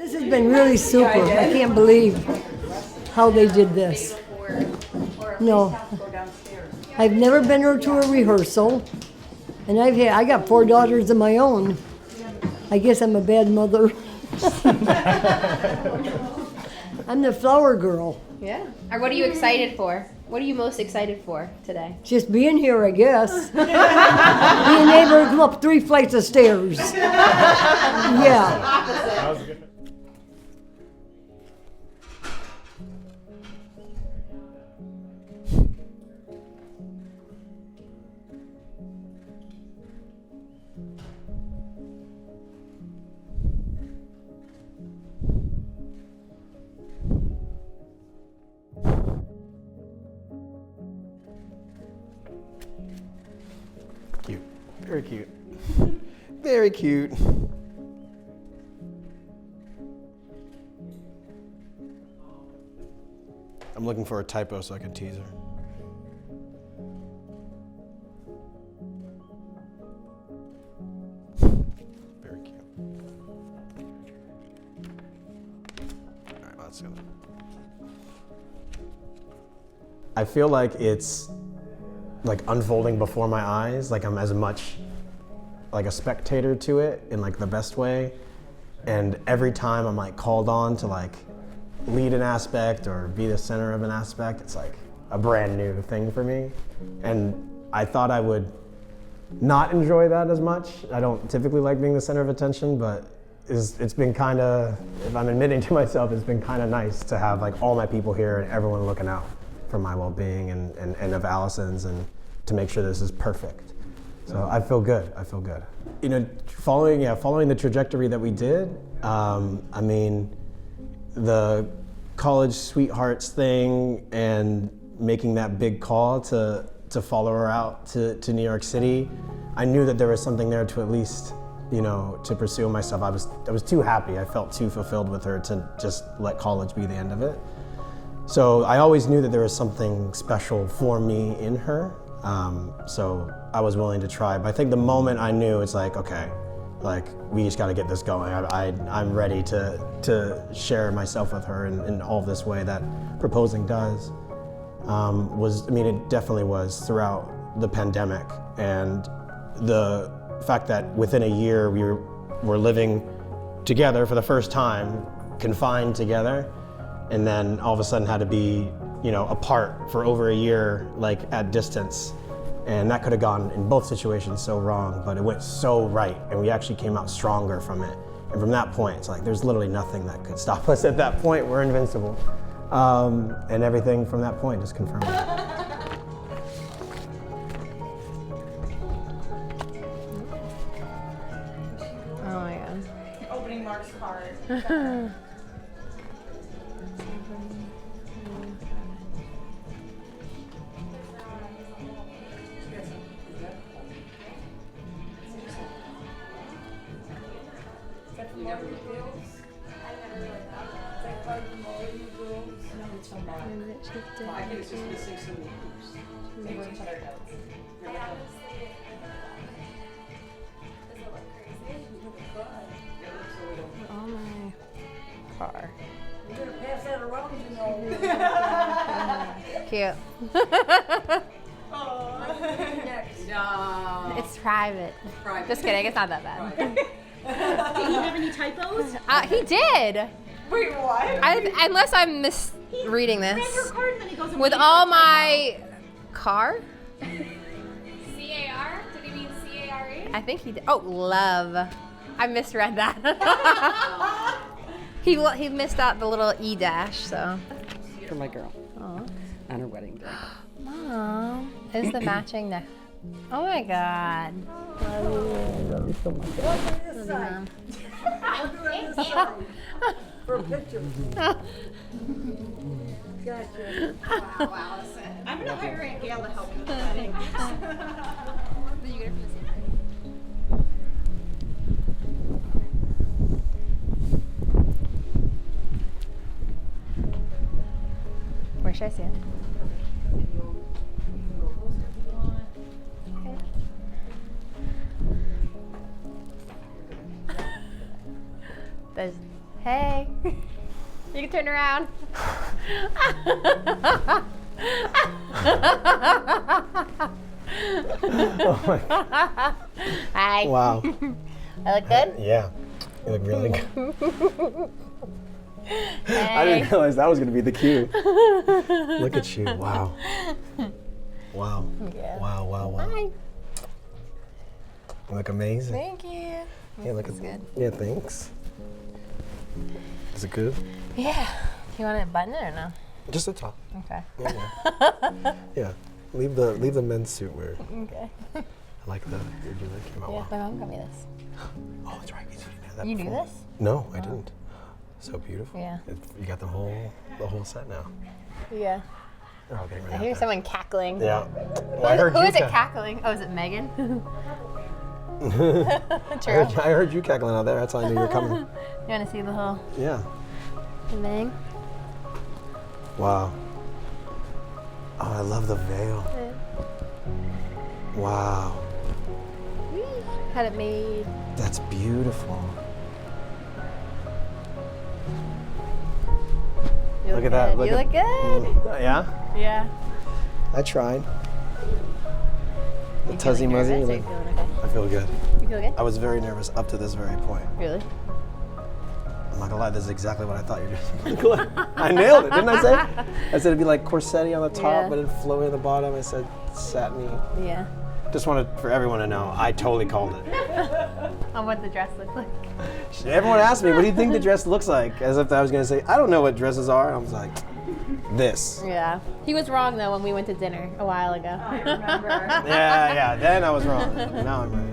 This has been really super. I can't believe how they did this. No, I've never been to a rehearsal, and I got 4 daughters of my own. I guess I'm a bad mother. I'm the flower girl. Yeah. Or what are you excited for? What are you most excited for today? Just being here, I guess. Being able to come up 3 flights of stairs. Yeah. Cute. Very cute. Very cute. I'm looking for a typo so I can tease her. Very cute. All right, let's go. I feel like it's like unfolding before my eyes, like I'm as much like a spectator to it in like the best way. And every time I'm like called on to like lead an aspect or be the center of an aspect, it's like a brand new thing for me. And I thought I would not enjoy that as much. I don't typically like being the center of attention, but it's been kind of, if I'm admitting to myself, it's been kind of nice to have like all my people here and everyone looking out for my well-being and of Allison's, and to make sure this is perfect. So I feel good. I feel good. You know, following the trajectory that we did. I mean, the college sweethearts thing and making that big call to follow her out to New York City. I knew that there was something there to at least, you know, to pursue myself. I was too happy. I felt too fulfilled with her to just let college be the end of it. So I always knew that there was something special for me in her. So I was willing to try. But I think the moment I knew, it's like, okay, like we just got to get this going. I'm ready to share myself with her in all this way that proposing does. It definitely was throughout the pandemic, and the fact that within a year we were living together for the first time, confined together, and then all of a sudden had to be, you know, apart for over a year, like at distance. And that could have gone in both situations so wrong, but it went so right, and we actually came out stronger from it. And from that point, it's like there's literally nothing that could stop us at that point. We're invincible. And everything from that point just confirmed it. Oh my god. Opening Mark's card. I think it's just missing some hoops. Maybe each other notes. Oh my car. You're gonna pass that around, you know. Cute. No. It's private. Just kidding, it's not that bad. Did he have any typos? He did. Wait, what? Unless I'm misreading Read your this. card and then he goes and With reads all the my car? C-A-R? Did he mean C-A-R-E? I think he did. Oh, love. I misread that. he missed out the little E dash, so. For my girl Aw. on her wedding day. Mom, is the matching neck? Oh my god. Look at this side. I'll do it this side. For a picture. Gotcha. Wow, Allison. I'm going to hire Aunt Gail to help you with the wedding. Did you get it from the same Where should I see it? Okay. Hey. You can turn around. Oh my God. Hi. Wow. I look good? Yeah. You look really good. Hey. I didn't realize that was going to be the cue. Look at you. Wow. Wow. Yeah. Wow, wow, wow. Hi. You look amazing. Thank you. Yeah, look This is at good. Yeah, thanks. Is it good? Yeah. You want to button it or no? Just the top. Okay. Yeah. Yeah. Leave the men's suit weird. Okay. I like the you came out Yeah, well. my mom got me this. Oh, that's right. We didn't have that You knew before. this? No, I didn't. So beautiful. Yeah. You got the whole set now. Yeah. They're all getting I ready out hear there. someone cackling. Yeah. Well, I heard Who you is it cackling? Oh, is it Megan? True. I heard you cackling out there. That's how I knew you were coming. You want to see the whole Yeah. thing? Wow. Oh, I love the veil. Wow. Had it made. That's beautiful. You Look at that. good. You look good. Yeah? Yeah. I tried. The You tuzzy feeling muzzy. nervous or Like, you feeling okay? I feel good. You feel good? I was very nervous up to this very point. Really? I'm not gonna lie, this is exactly what I thought you were doing. I nailed it, didn't I say? I said it'd be like corsetti on the top, Yeah. but it'd flow in the bottom. I said satiny. Yeah. Just wanted for everyone to know, I totally called it. On what the dress looks like. Everyone asked me, what do you think the dress looks like? As if I was gonna say, I don't know what dresses are. And I was like, this. Yeah. He was wrong though when we went to dinner a while ago. I remember. Yeah, then I was wrong. Now I'm right.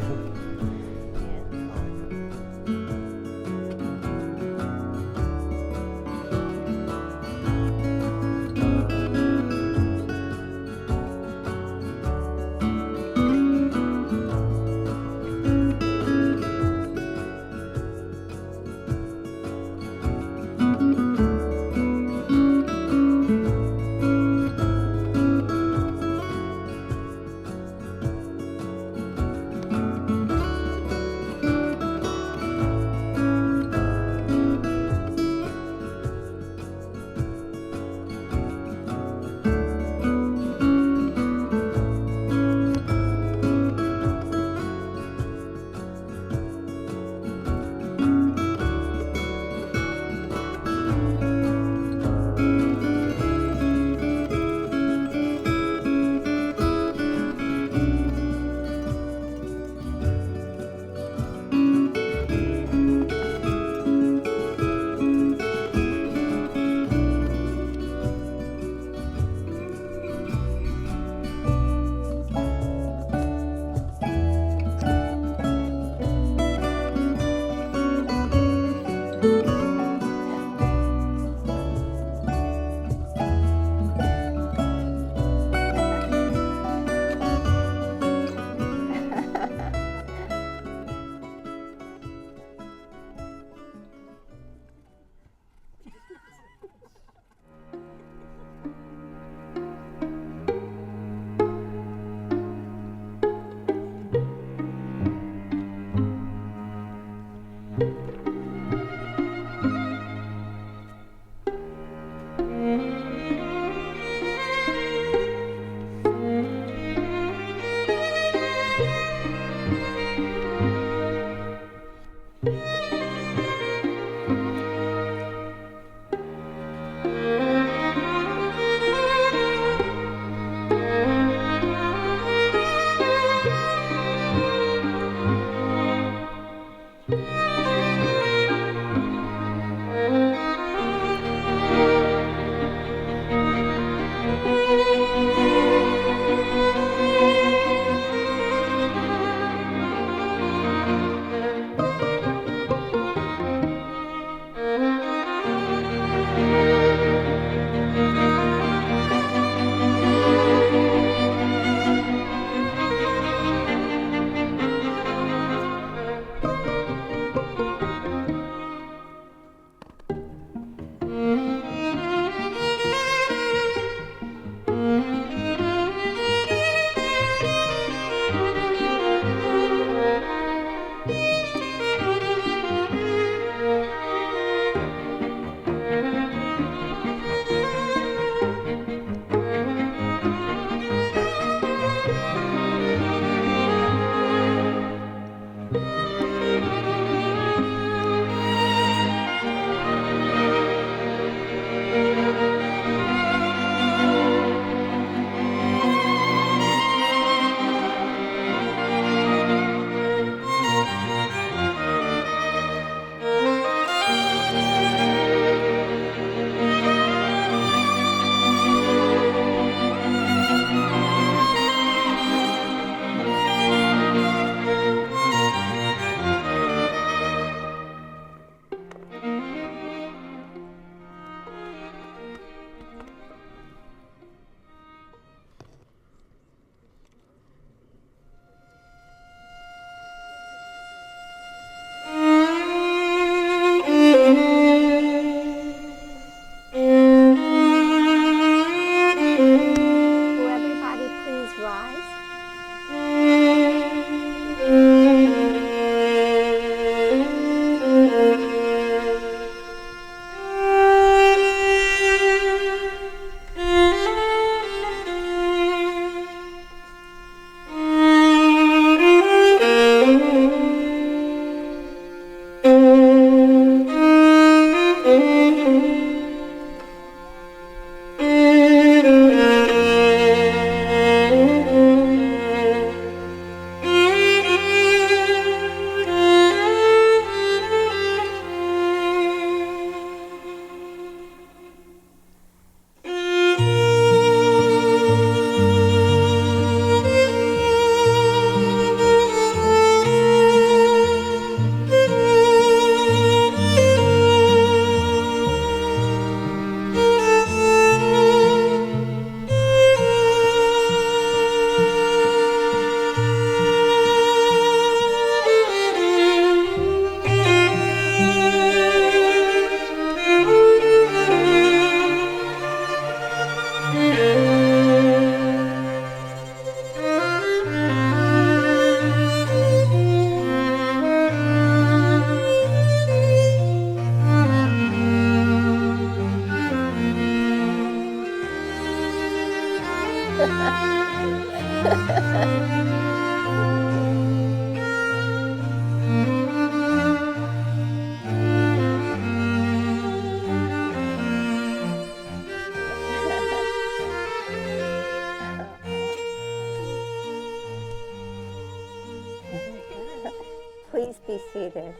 seated.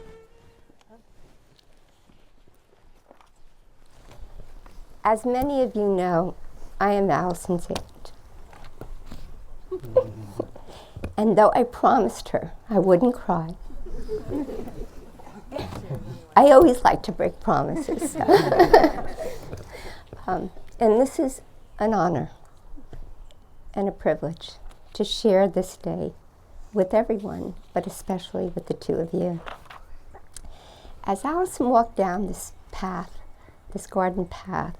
As many of you know, I am Allison's aunt. And though I promised her I wouldn't cry, I always like to break promises. And this is an honor and a privilege to share this day with everyone, but especially with the two of you. As Allison walked down this path, this garden path,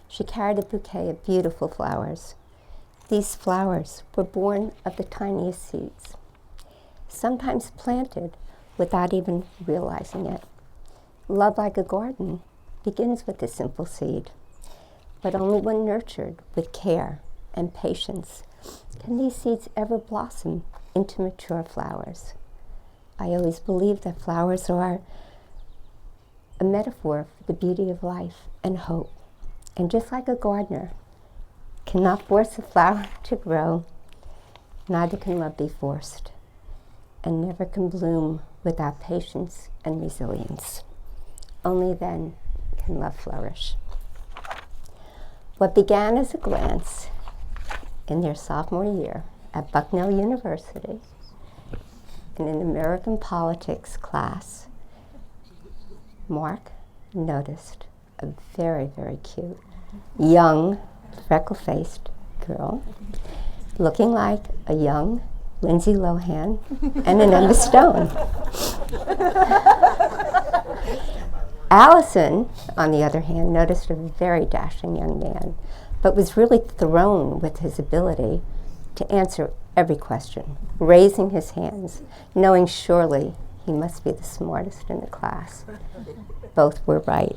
she carried a bouquet of beautiful flowers. These flowers were born of the tiniest seeds, sometimes planted without even realizing it. Love, like a garden, begins with a simple seed, but only when nurtured with care and patience can these seeds ever blossom into mature flowers. I always believe that flowers are a metaphor for the beauty of life and hope. And just like a gardener cannot force a flower to grow, neither can love be forced, and never can bloom without patience and resilience. Only then can love flourish. What began as a glance in their sophomore year at Bucknell University in an American politics class, Mark noticed a very, very cute, young, freckle-faced girl looking like a young Lindsay Lohan and an Emma Stone. Allison, on the other hand, noticed a very dashing young man, but was really thrown with his ability to answer every question, raising his hands, knowing surely he must be the smartest in the class. Both were right.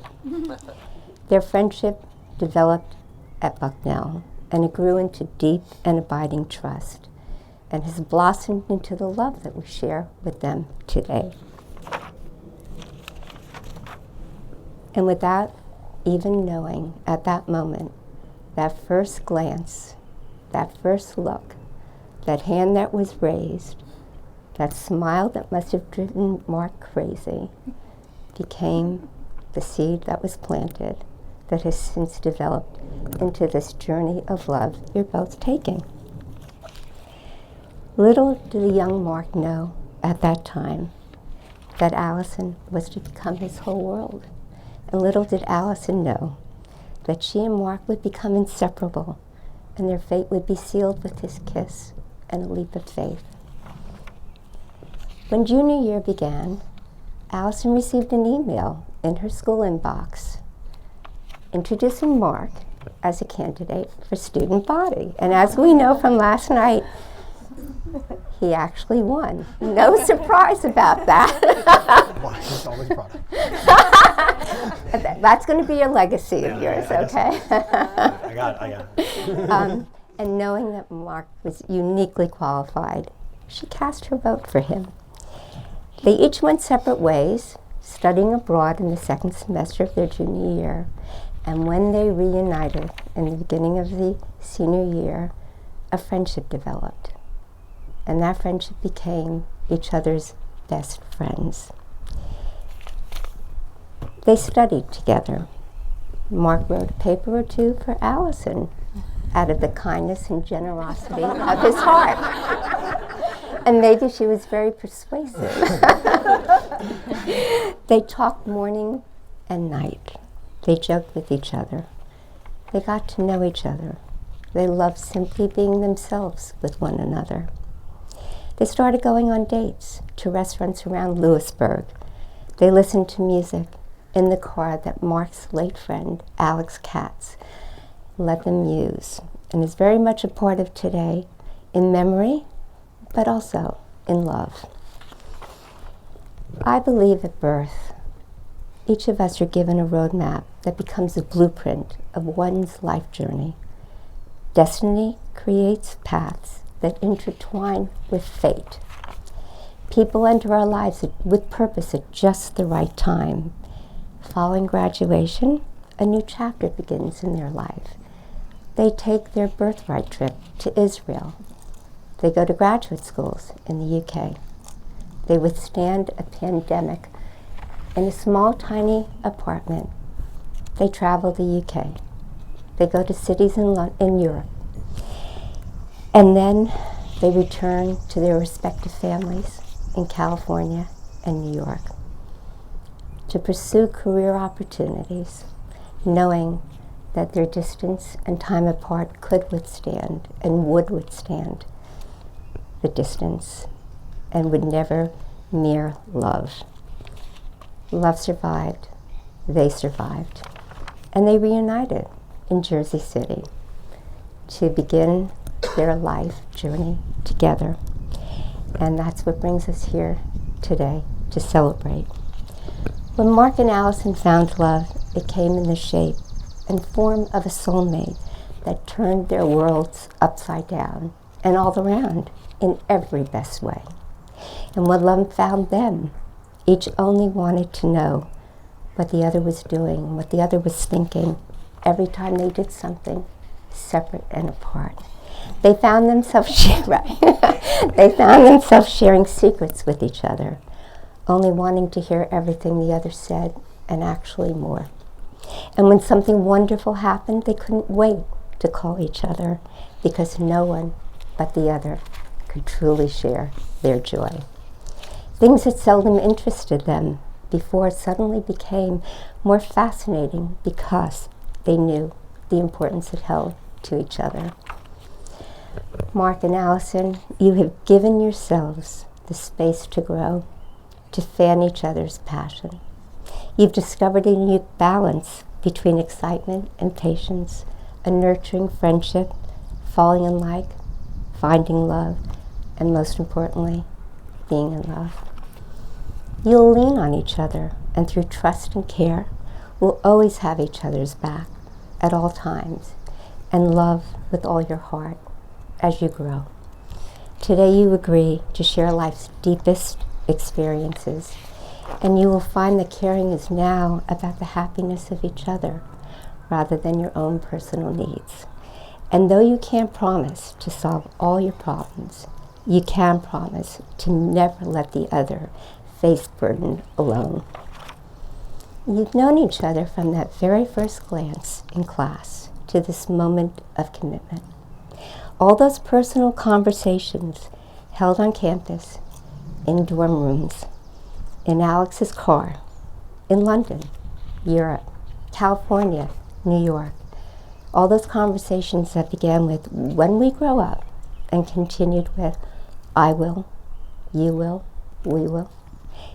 Their friendship developed at Bucknell, and it grew into deep and abiding trust, and has blossomed into the love that we share with them today. And without even knowing at that moment, that first glance, that first look, that hand that was raised, that smile that must have driven Mark crazy, became the seed that was planted, that has since developed into this journey of love you're both taking. Little did the young Mark know at that time that Allison was to become his whole world. And little did Allison know that she and Mark would become inseparable, and their fate would be sealed with his kiss and a leap of faith. When junior year began, Allison received an email in her school inbox introducing Mark as a candidate for student body. And as we know from last night, he actually won. No surprise about that. It's always product. That's going to be a legacy of yours, okay? I got it. And knowing that Mark was uniquely qualified, she cast her vote for him. They each went separate ways, studying abroad in the second semester of their junior year. And when they reunited in the beginning of the senior year, a friendship developed. And that friendship became each other's best friends. They studied together. Mark wrote a paper or two for Allison out of the kindness and generosity of his heart. And maybe she was very persuasive. They talked morning and night. They joked with each other. They got to know each other. They loved simply being themselves with one another. They started going on dates to restaurants around Lewisburg. They listened to music in the car that Mark's late friend, Alex Katz, let them use, and is very much a part of today in memory, but also in love. I believe at birth, each of us are given a roadmap that becomes a blueprint of one's life journey. Destiny creates paths that intertwine with fate. People enter our lives with purpose at just the right time. Following graduation, a new chapter begins in their life. They take their birthright trip to Israel. They go to graduate schools in the UK. They withstand a pandemic in a small, tiny apartment. They travel the UK. They go to cities in Europe. And then they return to their respective families in California and New York to pursue career opportunities, knowing that their distance and time apart could withstand and would withstand the distance and would never mirror love. Love survived, they survived, and they reunited in Jersey City to begin their life journey together. And that's what brings us here today to celebrate. When Mark and Allison found love, it came in the shape and form of a soulmate that turned their worlds upside down and all around in every best way. And when love found them, each only wanted to know what the other was doing, what the other was thinking, every time they did something separate and apart. They found themselves sharing secrets with each other, only wanting to hear everything the other said, and actually more. And when something wonderful happened, they couldn't wait to call each other, because no one but the other could truly share their joy. Things that seldom interested them before suddenly became more fascinating because they knew the importance it held to each other. Mark and Allison, you have given yourselves the space to grow, to fan each other's passion. You've discovered a unique balance between excitement and patience, a nurturing friendship, falling in like, finding love, and most importantly, being in love. You'll lean on each other, and through trust and care, will always have each other's back at all times, and love with all your heart as you grow. Today you agree to share life's deepest experiences, and you will find that caring is now about the happiness of each other rather than your own personal needs. And though you can't promise to solve all your problems, you can promise to never let the other face burden alone. You've known each other from that very first glance in class to this moment of commitment. All those personal conversations held on campus, in dorm rooms, in Alex's car, in London, Europe, California, New York. All those conversations that began with, when we grow up, and continued with, I will, you will, we will.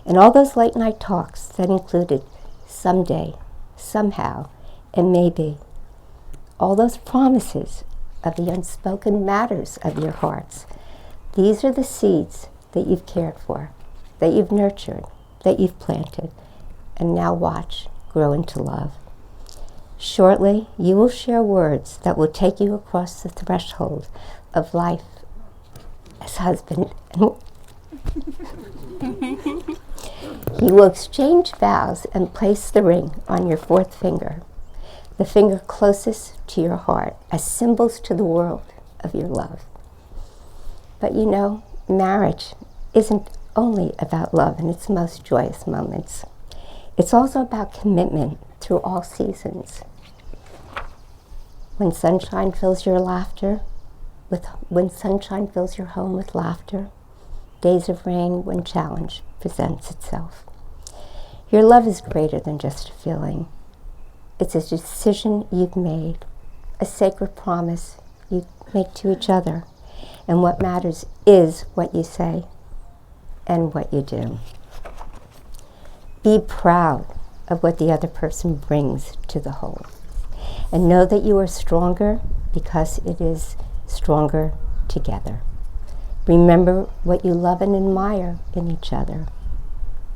And all those late night talks that included someday, somehow, and maybe. All those promises of the unspoken matters of your hearts. These are the seeds that you've cared for, that you've nurtured, that you've planted, and now watch grow into love. Shortly, you will share words that will take you across the threshold of life as husband and you will exchange vows and place the ring on your fourth finger, the finger closest to your heart, as symbols to the world of your love. But you know, marriage isn't only about love in its most joyous moments. It's also about commitment through all seasons. When sunshine fills your when sunshine fills your home with laughter, days of rain when challenge presents itself. Your love is greater than just a feeling. It's a decision you've made, a sacred promise you make to each other, and what matters is what you say and what you do. Be proud of what the other person brings to the whole, and know that you are stronger because it is stronger together. Remember what you love and admire in each other.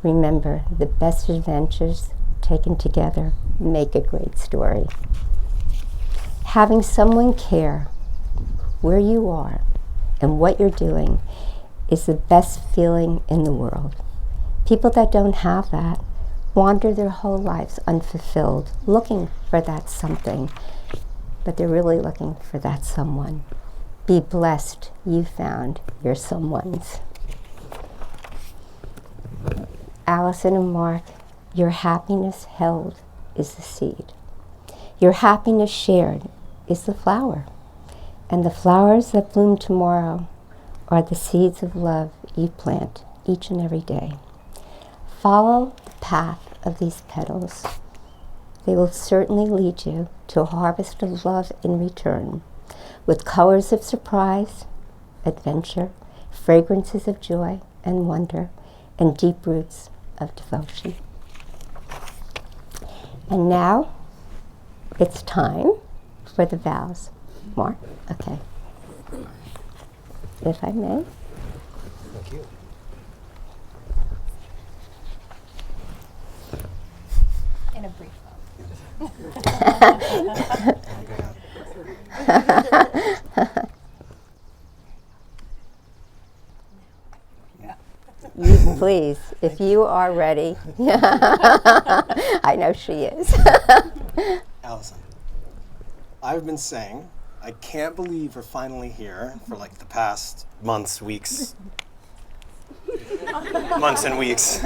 Remember, the best adventures taken together make a great story. Having someone care where you are and what you're doing is the best feeling in the world. People that don't have that wander their whole lives unfulfilled, looking for that something, but they're really looking for that someone. Be blessed you found your someones. Allison and Mark, your happiness held is the seed. Your happiness shared is the flower. And the flowers that bloom tomorrow are the seeds of love you plant each and every day. Follow the path of these petals. They will certainly lead you to a harvest of love in return, with colors of surprise, adventure, fragrances of joy and wonder, and deep roots of devotion. And now, it's time for the vows. Mark? Okay. If I may. Thank you. In a brief Please, if you are ready. I know she is. Allison, I've been saying I can't believe we're finally here for like the past months, weeks, months and weeks.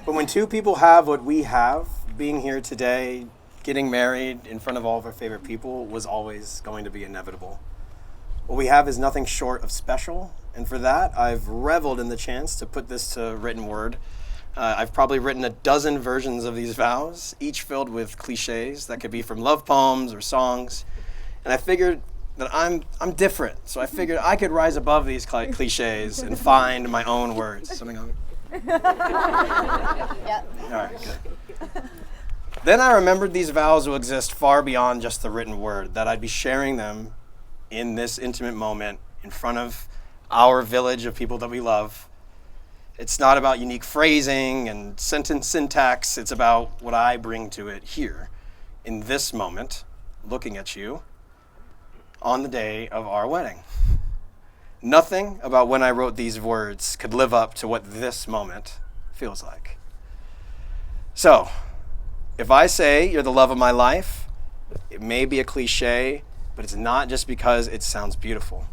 But when two people have what we have, being here today, getting married in front of all of our favorite people was always going to be inevitable. What we have is nothing short of special, and for that, I've reveled in the chance to put this to written word. I've probably written a dozen versions of these vows, each filled with cliches that could be from love poems or songs. And I figured that I'm different, so I figured I could rise above these cliches and find my own words. Something on? Yep. All right, good. Then I remembered these vows will exist far beyond just the written word, that I'd be sharing them in this intimate moment in front of our village of people that we love. It's not about unique phrasing and sentence syntax. It's about what I bring to it here, in this moment, looking at you, on the day of our wedding. Nothing about when I wrote these words could live up to what this moment feels like. So, if I say you're the love of my life, it may be a cliche, but it's not just because it sounds beautiful.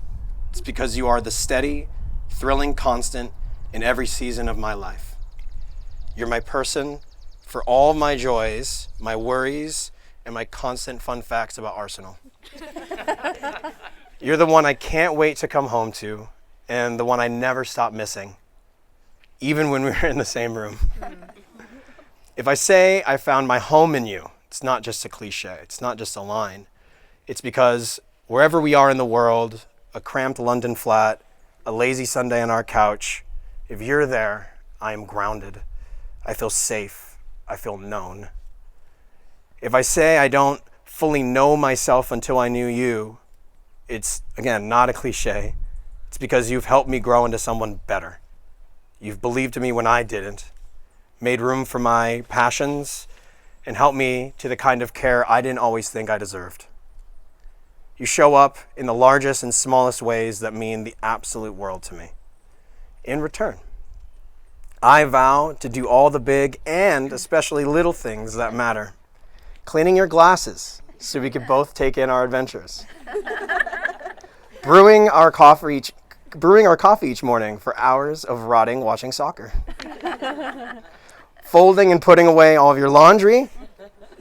It's because you are the steady, thrilling constant in every season of my life. You're my person for all my joys, my worries, and my constant fun facts about Arsenal. You're the one I can't wait to come home to, and the one I never stop missing, even when we were in the same room. If I say I found my home in you, it's not just a cliche, it's not just a line. It's because wherever we are in the world, a cramped London flat, a lazy Sunday on our couch, if you're there, I am grounded. I feel safe. I feel known. If I say I don't fully know myself until I knew you, it's, again, not a cliche. It's because you've helped me grow into someone better. You've believed in me when I didn't, made room for my passions, and helped me to the kind of care I didn't always think I deserved. You show up in the largest and smallest ways that mean the absolute world to me. In return, I vow to do all the big and especially little things that matter. Cleaning your glasses so we could both take in our adventures. Brewing our coffee each morning for hours of rotting watching soccer. Folding and putting away all of your laundry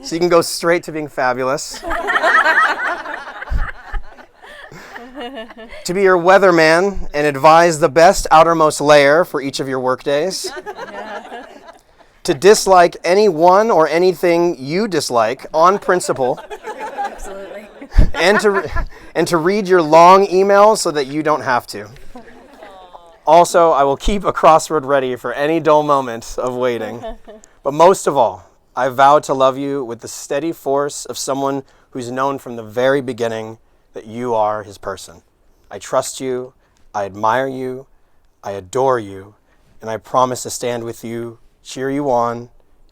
so you can go straight to being fabulous. To be your weatherman and advise the best outermost layer for each of your workdays. To dislike anyone or anything you dislike on principle. Absolutely. And to read your long emails so that you don't have to. Also, I will keep a crossword ready for any dull moments of waiting. But most of all, I vow to love you with the steady force of someone who's known from the very beginning that you are his person. I trust you, I admire you, I adore you, and I promise to stand with you, cheer you on,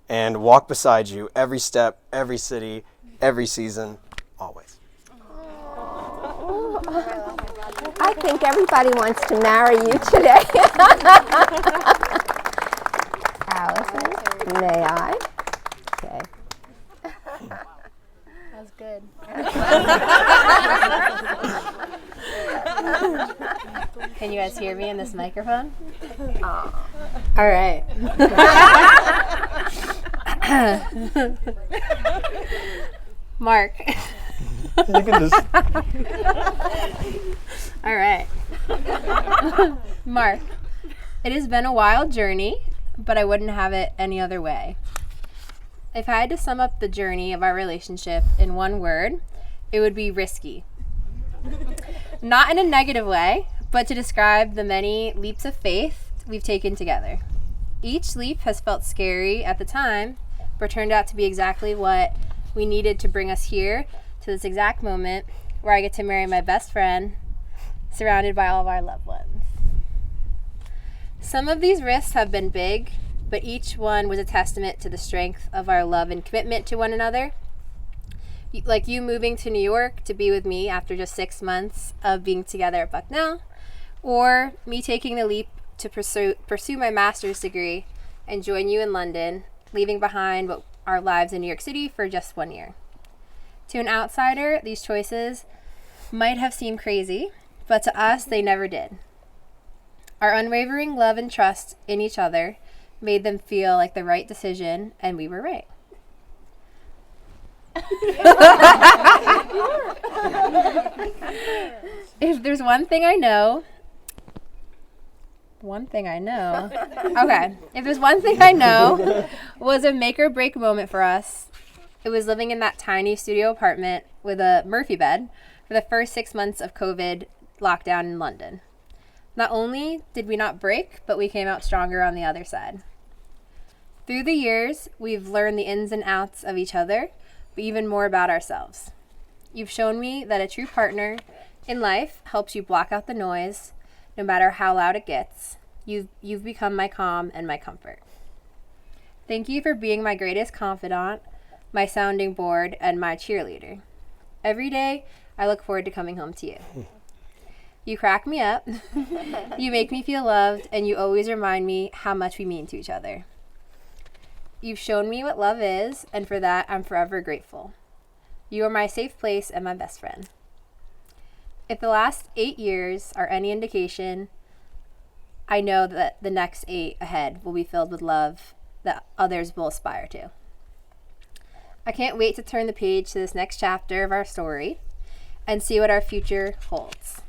and walk beside you every step, every city, every season, always. I think everybody wants to marry you today. Allison, may I? Okay. That was good. Can you guys hear me in this microphone? All right. Mark. You can just. All right. Mark, it has been a wild journey, but I wouldn't have it any other way. If I had to sum up the journey of our relationship in one word, it would be risky. Not in a negative way, but to describe the many leaps of faith we've taken together. Each leap has felt scary at the time, but turned out to be exactly what we needed to bring us here to this exact moment where I get to marry my best friend, surrounded by all of our loved ones. Some of these risks have been big, but each one was a testament to the strength of our love and commitment to one another. Like you moving to New York to be with me after just 6 months of being together at Bucknell, or me taking the leap to pursue my master's degree and join you in London, leaving behind our lives in New York City for just 1 year. To an outsider, these choices might have seemed crazy, but to us, they never did. Our unwavering love and trust in each other made them feel like the right decision, and we were right. If there's one thing I know, if there's one thing I know was a make or break moment for us, it was living in that tiny studio apartment with a Murphy bed for the first 6 months of COVID lockdown in London. Not only did we not break, but we came out stronger on the other side. Through the years, we've learned the ins and outs of each other, but even more about ourselves. You've shown me that a true partner in life helps you block out the noise, no matter how loud it gets. You've become my calm and my comfort. Thank you for being my greatest confidant, my sounding board, and my cheerleader. Every day, I look forward to coming home to you. You crack me up, you make me feel loved, and you always remind me how much we mean to each other. You've shown me what love is, and for that, I'm forever grateful. You are my safe place and my best friend. If the last 8 years are any indication, I know that the next 8 ahead will be filled with love that others will aspire to. I can't wait to turn the page to this next chapter of our story and see what our future holds.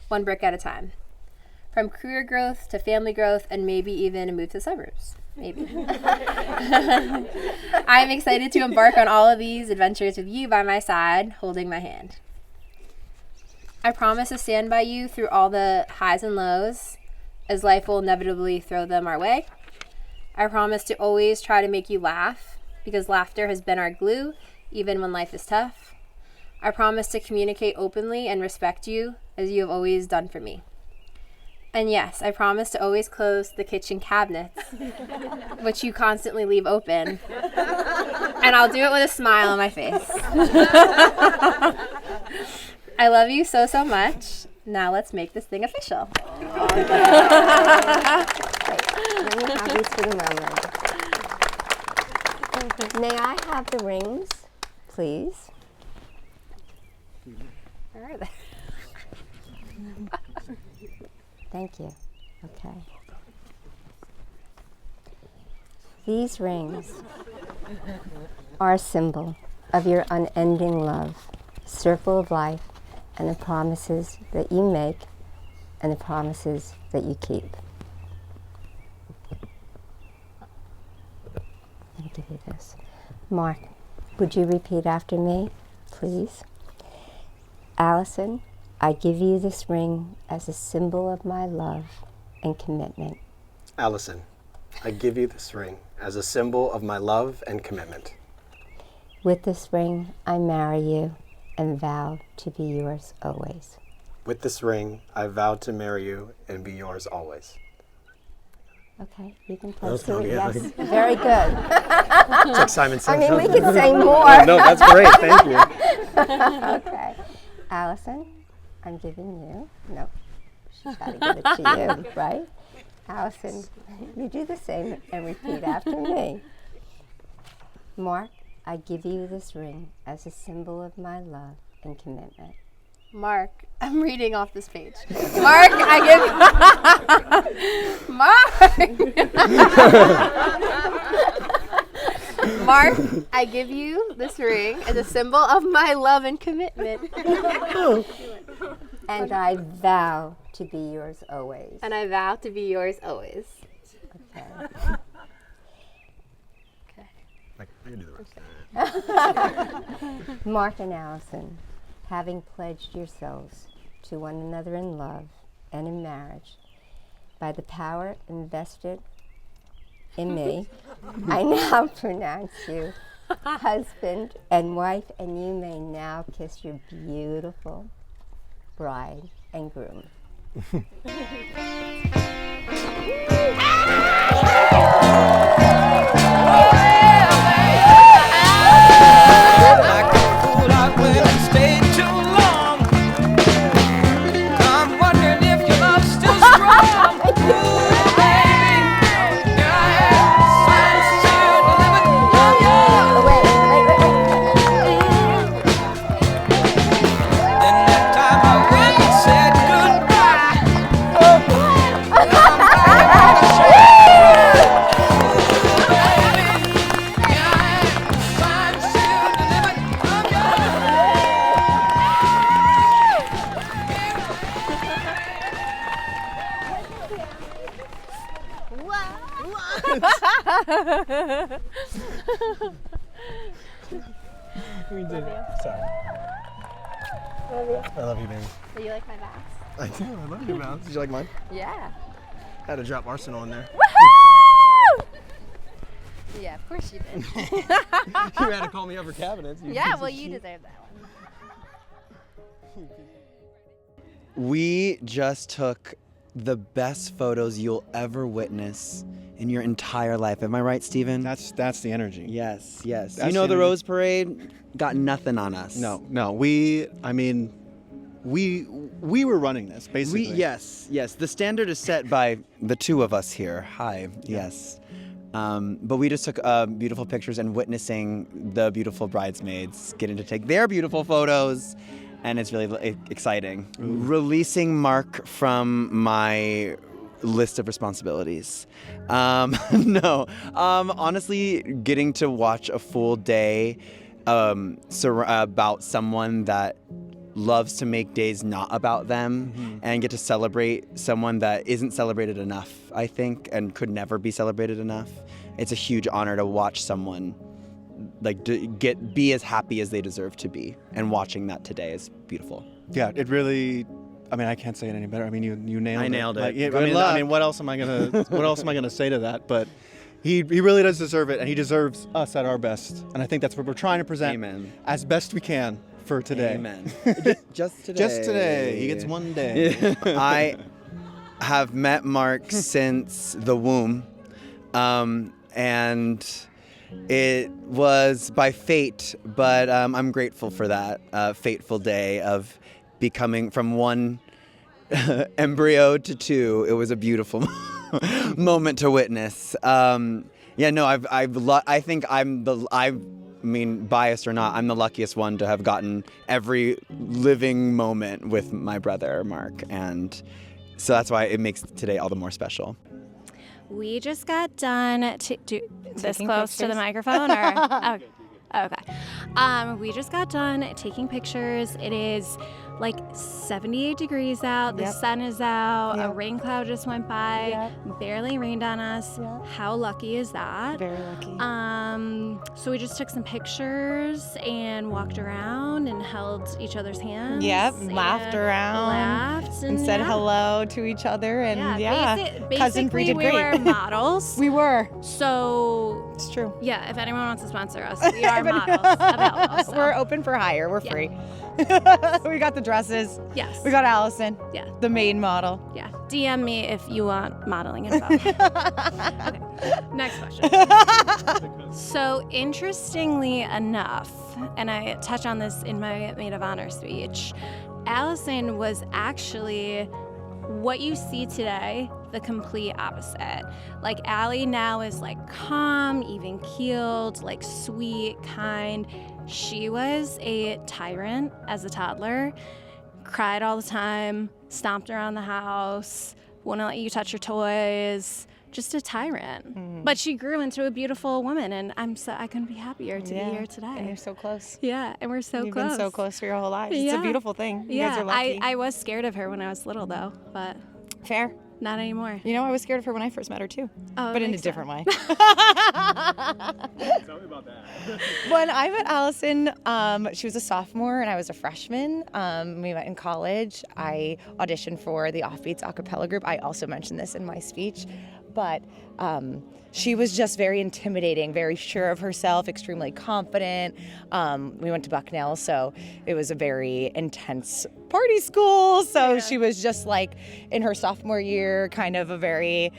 One brick at a time. From career growth to family growth and maybe even a move to the suburbs. Maybe. I am excited to embark on all of these adventures with you by my side, holding my hand. I promise to stand by you through all the highs and lows, as life will inevitably throw them our way. I promise to always try to make you laugh, because laughter has been our glue, even when life is tough. I promise to communicate openly and respect you, as you have always done for me. And yes, I promise to always close the kitchen cabinets, which you constantly leave open. And I'll do it with a smile on my face. I love you so, so much. Now let's make this thing official. Let me have these for the moment. May I have the rings, please? Where are they? Thank you. Okay. These rings are a symbol of your unending love, circle of life, and the promises that you make and the promises that you keep. Let me give you this. Mark, would you repeat after me, please? Allison, I give you this ring as a symbol of my love and commitment. Allison, I give you this ring as a symbol of my love and commitment. With this ring, I marry you and vow to be yours always. With this ring, I vow to marry you and be yours always. Okay, you can That was post it. good, yeah. Yes, very good. It's like Simon Says. I mean, we could say more. No, that's great. Thank you. Okay. Allison, I'm giving you, no, she's got to give it to you, right? Allison, you do the same and repeat after me. Mark, I give you this ring as a symbol of my love and commitment. Mark, I'm reading off this page. Mark, I give Mark, I give you this ring as a symbol of my love and commitment. And I vow to be yours always. And I vow to be yours always. Okay. I can do the rest. Mark and Allison, having pledged yourselves to one another in love and in marriage, by the power invested in me, I now pronounce you husband and wife, and you may now kiss your beautiful bride and groom. We did it. Sorry. I love you, baby. Do you like my box? I do. I love your mouth. Did you like mine? Yeah. I had to drop Arsenal in there. Woohoo! Yeah, of course you did. You had to call me over cabinets. Yeah, well, you deserve that one. We just took the best photos you'll ever witness in your entire life. Am I right, Steven? That's the energy. Yes, yes. That's You know the the energy. Rose Parade got nothing on us. No. We were running this basically. Yes. The standard is set by the two of us here. Hi. Yes. But we just took beautiful pictures and witnessing the beautiful bridesmaids getting to take their beautiful photos, and it's really exciting. Releasing Mark from my list of responsibilities. Honestly, getting to watch a full day about someone that loves to make days not about them and get to celebrate someone that isn't celebrated enough, I think, and could never be celebrated enough. It's a huge honor to watch someone be as happy as they deserve to be, and watching that today is beautiful. Yeah, it really. I mean, I can't say it any better. I mean, you nailed it. I nailed it. Like, Good luck. I mean, what else am I gonna say to that? But he really does deserve it, and he deserves us at our best. And I think that's what we're trying to present Amen. as best we can for today. Amen. Just today. Just today. He gets one day. I have met Mark since the womb, and it was by fate, but I'm grateful for that fateful day of becoming from one embryo to two. It was a beautiful moment to witness. I think biased or not, I'm the luckiest one to have gotten every living moment with my brother, Mark. And so that's why it makes today all the more special. We just got done this close to the pictures? microphone, or okay. We just got done taking pictures. It is like 78 degrees out. The sun is out. A rain cloud just went by. Barely rained on us. How lucky is that? Very lucky. So we just took some pictures and walked around and held each other's hands. Laughed around. Laughed and said hello to each other, and Cousin Bree basically did we great. were models. We were. So It's true. yeah, if anyone wants to sponsor us, we are models available. So. We're open for hire. We're free. We got the dresses. Yes. We got Allison. Yeah. The main model. Yeah. DM me if you want modeling info. Okay. Next question. So interestingly enough, and I touch on this in my maid of honor speech, Allison was actually what you see today, the complete opposite. Like Allie now is like calm, even keeled, like sweet, kind. She was a tyrant as a toddler, cried all the time, stomped around the house, wouldn't let you touch your toys. Just a tyrant. But she grew into a beautiful woman, and I couldn't be happier to be here today. And you're so close. Yeah, and we're so You've close. been so close for your whole life. It's a beautiful thing. You guys are lucky. I was scared of her when I was little, though, but Fair. not anymore. You know, I was scared of her when I first met her too, but in a different way. Tell me about that. When I met Allison, she was a sophomore and I was a freshman. We met in college. I auditioned for the Offbeats a cappella group. I also mentioned this in my speech, but she was just very intimidating, very sure of herself, extremely confident. We went to Bucknell, so it was a very intense party school. So she was just like in her sophomore year, kind of a very,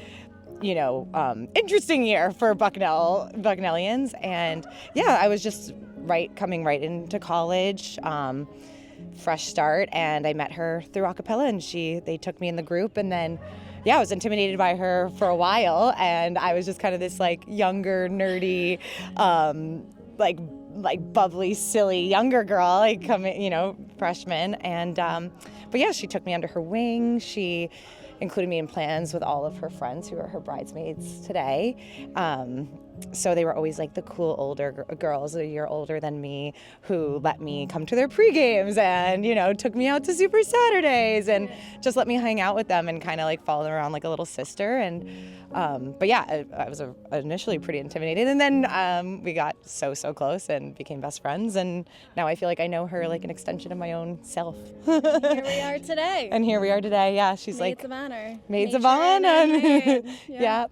interesting year for Bucknellians. And yeah, I was just coming right into college, fresh start, and I met her through a cappella, and they took me in the group, and then I was intimidated by her for a while, and I was just kind of this like younger, nerdy, like bubbly, silly younger girl, freshman. And but yeah, she took me under her wing. She included me in plans with all of her friends who are her bridesmaids today. So they were always like the cool older girls, a year older than me, who let me come to their pre-games and, took me out to Super Saturdays and just let me hang out with them and kind of like follow them around like a little sister. And, but yeah, I was initially pretty intimidated. And then we got so close and became best friends. And now I feel like I know her like an extension of my own self. Here we are today. And here we are today. Yeah, she's Maids like of honor. Maids of honor. Yeah.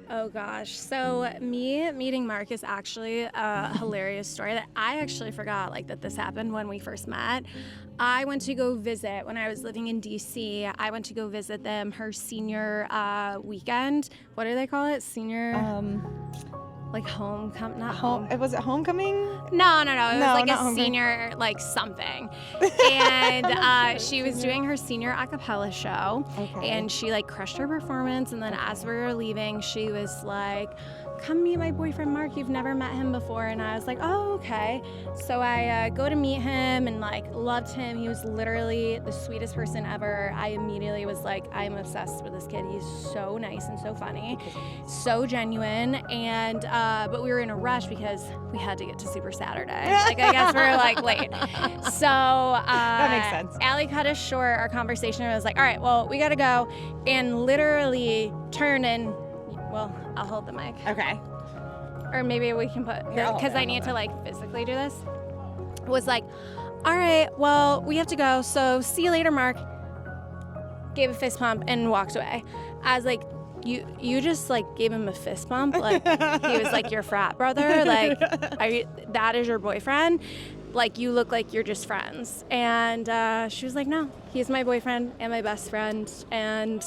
Oh gosh. So me meeting Mark is actually a hilarious story that I actually forgot that this happened when we first met. I went to go visit when I was living in DC. I went to go visit them her senior weekend. What do they call it? Senior like homecoming, not home. Was it homecoming? No. It was like a senior, like something. And she was doing her senior a cappella show. Okay. And she crushed her performance. And then as we were leaving, she was like, "Come meet my boyfriend Mark. You've never met him before." And I was like, "Oh, okay." So I go to meet him and loved him. He was literally the sweetest person ever. I immediately was like, I'm obsessed with this kid. He's so nice and so funny, so genuine. And but we were in a rush because we had to get to Super Saturday. I guess we were late. So that makes sense. Allie cut us short our conversation. I was like, all right, well, we gotta go, and literally turned and. Well, I'll hold the mic. Okay. Or maybe we can put, because I need to physically do this. Was like, all right, well, we have to go. So see you later, Mark. Gave a fist pump and walked away. I was like, you just gave him a fist bump? He was your frat brother? That is your boyfriend? You look like you're just friends. And she was like, no, he's my boyfriend and my best friend. And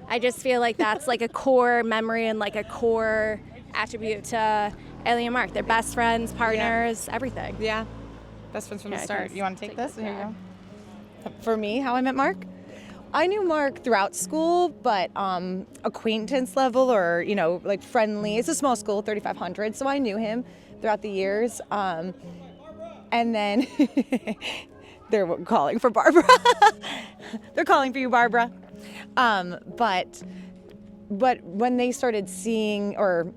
I just feel like that's a core memory and a core attribute to Ellie and Mark. They're best friends, partners, everything. Yeah, best friends from the start. You want to take this? Here you go. For me, how I met Mark? I knew Mark throughout school, but acquaintance level or, friendly. It's a small school, 3,500, so I knew him throughout the years. And then they're calling for Barbara. They're calling for you, Barbara. But when they started seeing, or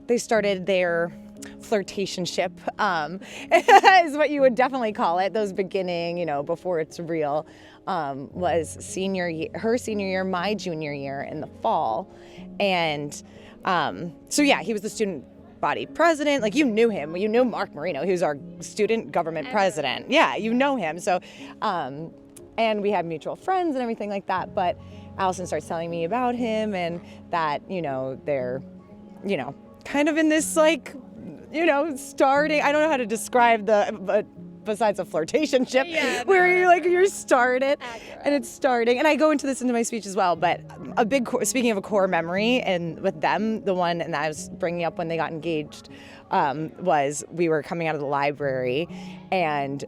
they started their flirtationship, is what you would definitely call it, those beginning, before it's real, was her senior year, my junior year in the fall. And so yeah, he was the student body president. You knew him. You knew Mark Marino. He was our student government president. Yeah, you know him. So, and we had mutual friends and everything like that. But Allison starts telling me about him and that, they're, kind of in this starting, I don't know how to describe but besides a flirtationship, where you're started and it's starting. And I go into my speech as well, but speaking of a core memory and with them, the one, and I was bringing up when they got engaged, was we were coming out of the library and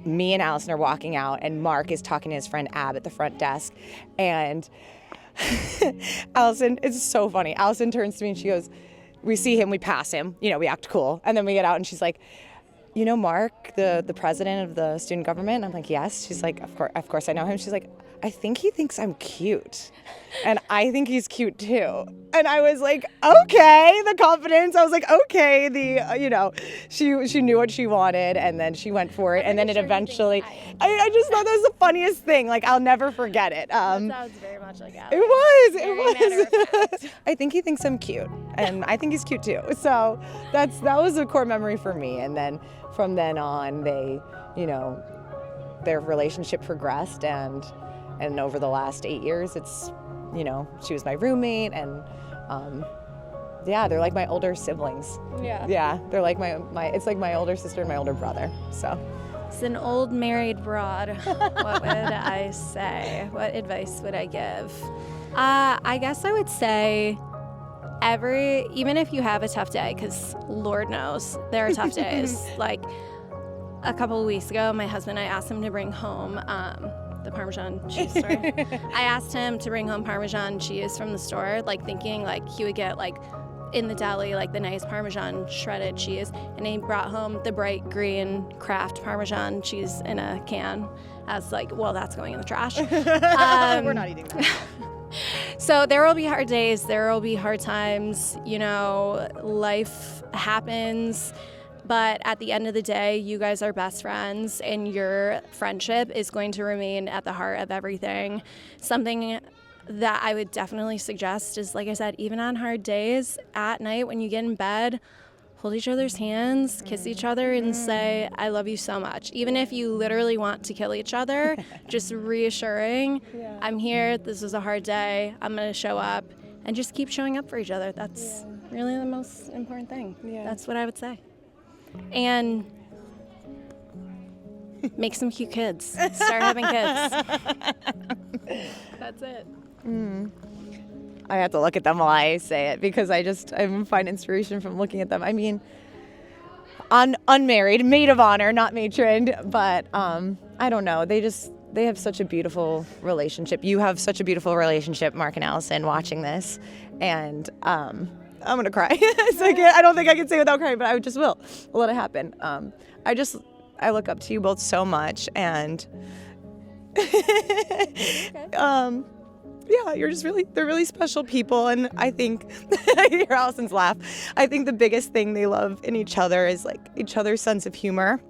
me and Allison are walking out and Mark is talking to his friend Ab at the front desk. And Allison, it's so funny. Allison turns to me and she goes, we see him, we pass him, we act cool. And then we get out and she's like, you know Mark, the president of the student government? I'm like, yes. She's like, of course I know him. She's like, I think he thinks I'm cute. And I think he's cute too. And I was like, okay, the confidence. I was like, okay, she knew what she wanted and then she went for it. And then it eventually, I just thought that was the funniest thing. Like, I'll never forget it. That sounds very much like Alex. It was. I think he thinks I'm cute and I think he's cute too. So that was a core memory for me. And then from then on, they, their relationship progressed and over the last 8 years, it's, she was my roommate and, they're like my older siblings. Yeah. Yeah, they're like it's like my older sister and my older brother, so. It's an old married broad. What would I say? What advice would I give? I guess I would say even if you have a tough day, because Lord knows there are tough days. Like a couple of weeks ago, my husband, I asked him to bring home the Parmesan cheese store. I asked him to bring home Parmesan cheese from the store, like thinking like he would get like in the deli, like the nice Parmesan shredded cheese. And he brought home the bright green Kraft Parmesan cheese in a can. I was like, well, that's going in the trash. We're not eating that. So there will be hard days, there will be hard times, life happens. But at the end of the day, you guys are best friends and your friendship is going to remain at the heart of everything. Something that I would definitely suggest is, like I said, even on hard days, at night when you get in bed, hold each other's hands, kiss each other and say, I love you so much. Even if you literally want to kill each other, just reassuring, I'm here, this is a hard day, I'm going to show up, and just keep showing up for each other. That's really the most important thing. Yeah. That's what I would say. And make some cute kids. Start having kids. That's it. I have to look at them while I say it because I find inspiration from looking at them. I mean, unmarried, maid of honor, not matron, but I don't know. They have such a beautiful relationship. You have such a beautiful relationship, Mark and Allison, watching this, and I'm gonna cry. I don't think I can say without crying, but I just will. I'll let it happen. I look up to you both so much, and they're really special people, and I think, I hear Allison's laugh, I think the biggest thing they love in each other is like each other's sense of humor.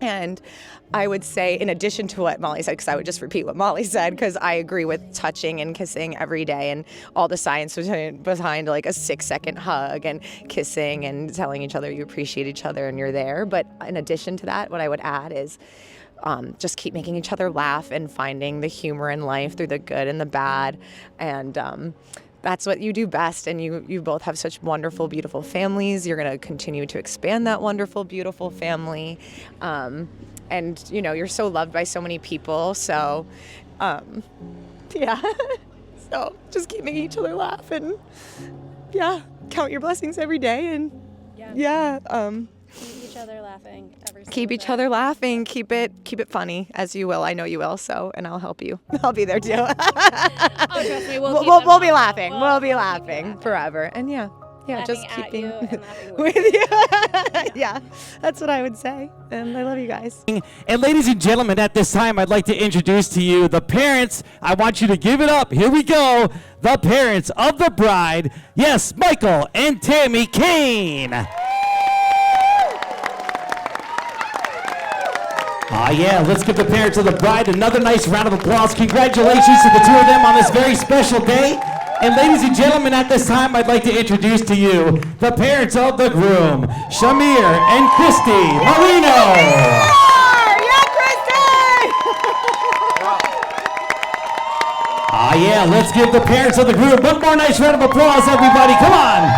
And I would say, in addition to what Molly said, because I would just repeat what Molly said, because I agree with touching and kissing every day and all the science behind like a 6-second hug and kissing and telling each other you appreciate each other and you're there. But in addition to that, what I would add is just keep making each other laugh and finding the humor in life through the good and the bad. And that's what you do best, and you both have such wonderful, beautiful families. You're going to continue to expand that wonderful, beautiful family. And, you're so loved by so many people. So, So just keep making each other laugh and, count your blessings every day. And, keep each other laughing every keep each other laughing. Keep it funny, as you will. I know you will. So, and I'll help you. I'll be there too. Oh, trust me, we'll be laughing. We'll be laughing forever. And just keeping with you. Yeah, that's what I would say. And I love you guys. And ladies and gentlemen, at this time, I'd like to introduce to you the parents. I want you to give it up. Here we go. The parents of the bride. Yes, Michael and Tammy Kane. Let's give the parents of the bride another nice round of applause. Congratulations to the two of them on this very special day. And ladies and gentlemen, at this time, I'd like to introduce to you the parents of the groom, Shamir and Christy Marino. Let's give the parents of the groom one more nice round of applause, everybody. Come on.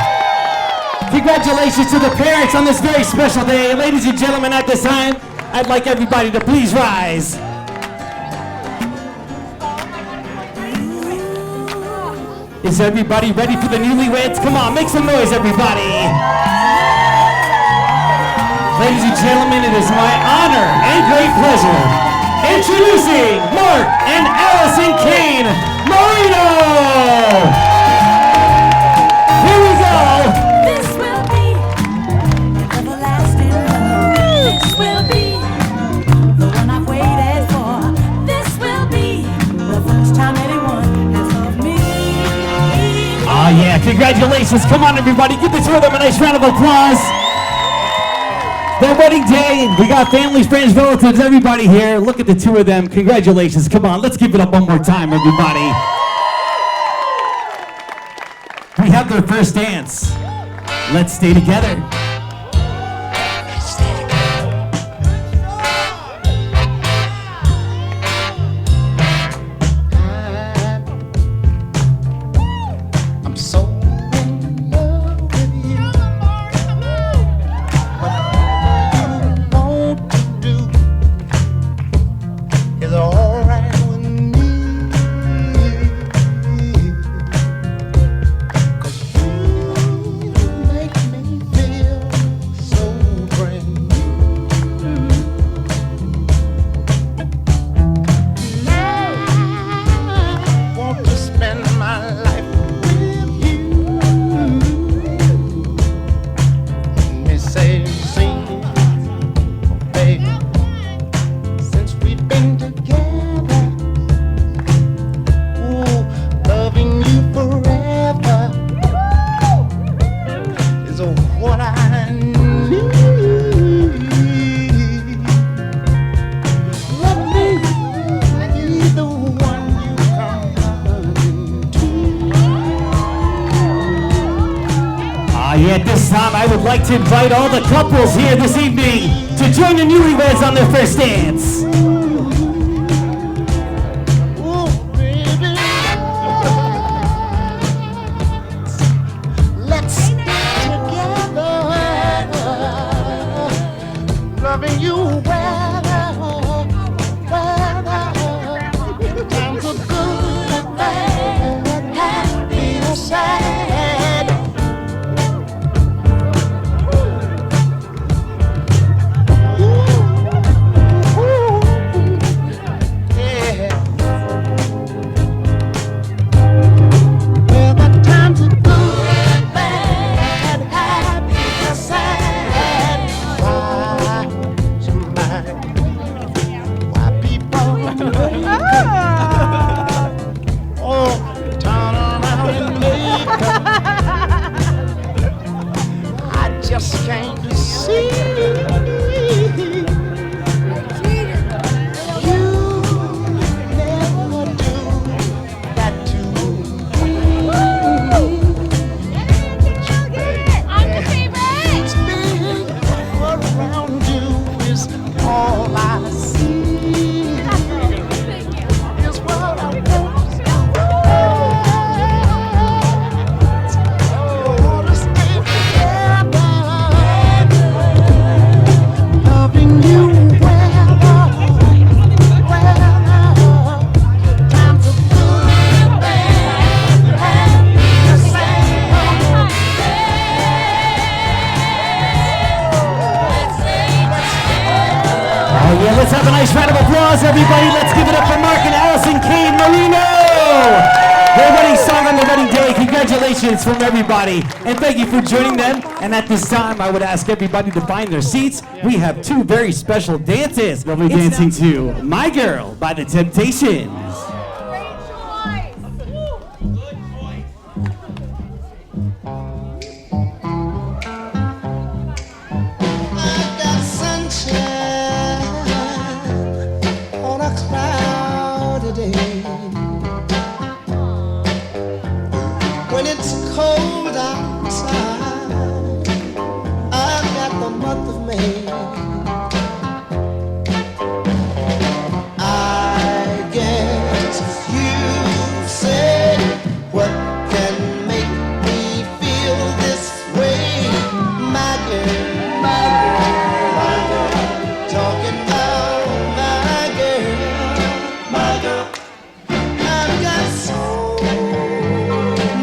Congratulations to the parents on this very special day. And ladies and gentlemen, at this time, I'd like everybody to please rise. Is everybody ready for the newlyweds? Come on, make some noise, everybody. Ladies and gentlemen, it is my honor and great pleasure introducing Mark and Allison Kane Marino. Here we go. This will be everlasting love. Congratulations. Come on, everybody. Give the two of them a nice round of applause. Their wedding day. We got families, friends, relatives, everybody here. Look at the two of them. Congratulations. Come on, let's give it up one more time, everybody. We have their first dance. Let's stay together. I'm so in love with you. Whatever you want to do is alright with me. 'Cause you make me feel so brand new. And I want to spend my life with you. Me say, sing, baby, since we've been together, ooh, loving you forever is what I need. Let me be the one you come running to. Yeah, at this time, I would like to invite all the couples here this evening to join the newlyweds on their first dance. Ooh, baby, let's stay together, loving you weather, times are good, bad, happy or sad. Yeah. Well, the times are good, bad, happy or sad. Why, somebody, why people oh, turn around and make I just can't see. You never do that to me. Spinning around you is all I see. Is what I want. You wanna stay together, loving you weather, times are good, bad, happy or sad. Oh yeah, let's have a nice round of applause, everybody. Let's give it up for Mark and Allison Kane Marino. Their wedding song on the wedding day. Congratulations from everybody. And thank you for joining them. And at this time, I would ask everybody to find their seats. We have two very special dances. We'll be dancing to My Girl by The Temptations. I got sunshine on a cloudy day. When it's cold outside, I've got the month of May. I guess you say, what can make me feel this way? My girl, my girl, my girl, talking about my girl, my girl. I've got so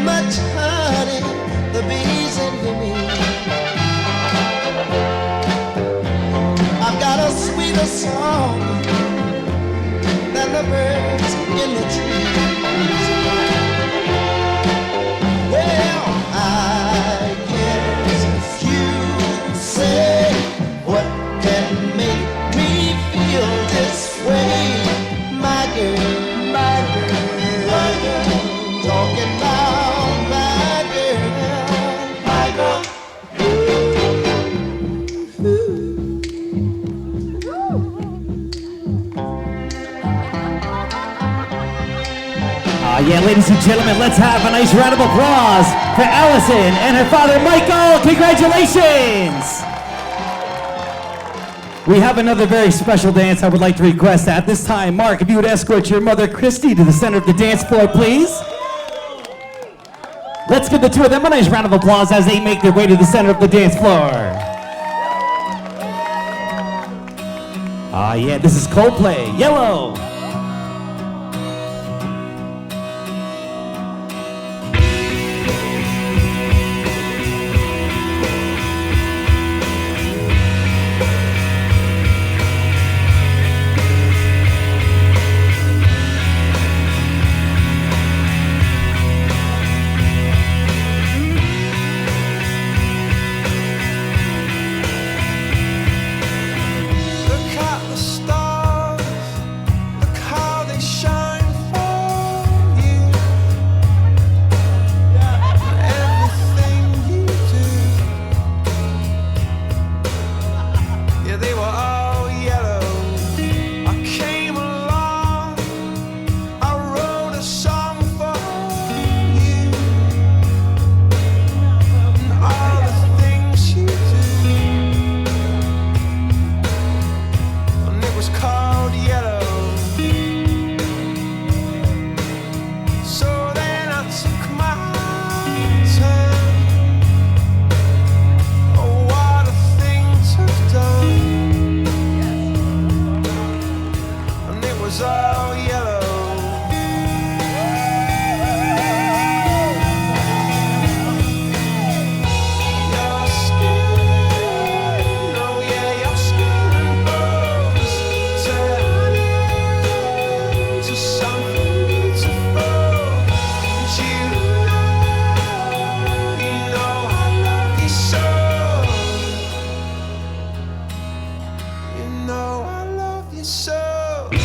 much honey, the bees envy me. I've got a sweeter song than the birds in the trees. Well, I guess you say, what can make me feel this way? My girl, my girl, my girl, talking about my girl. Yeah, ladies and gentlemen, let's have a nice round of applause for Allison and her father, Michael. Congratulations! We have another very special dance I would like to request at this time. Mark, if you would escort your mother, Christy, to the center of the dance floor, please. Let's give the two of them a nice round of applause as they make their way to the center of the dance floor. Yeah, this is Coldplay, Yellow.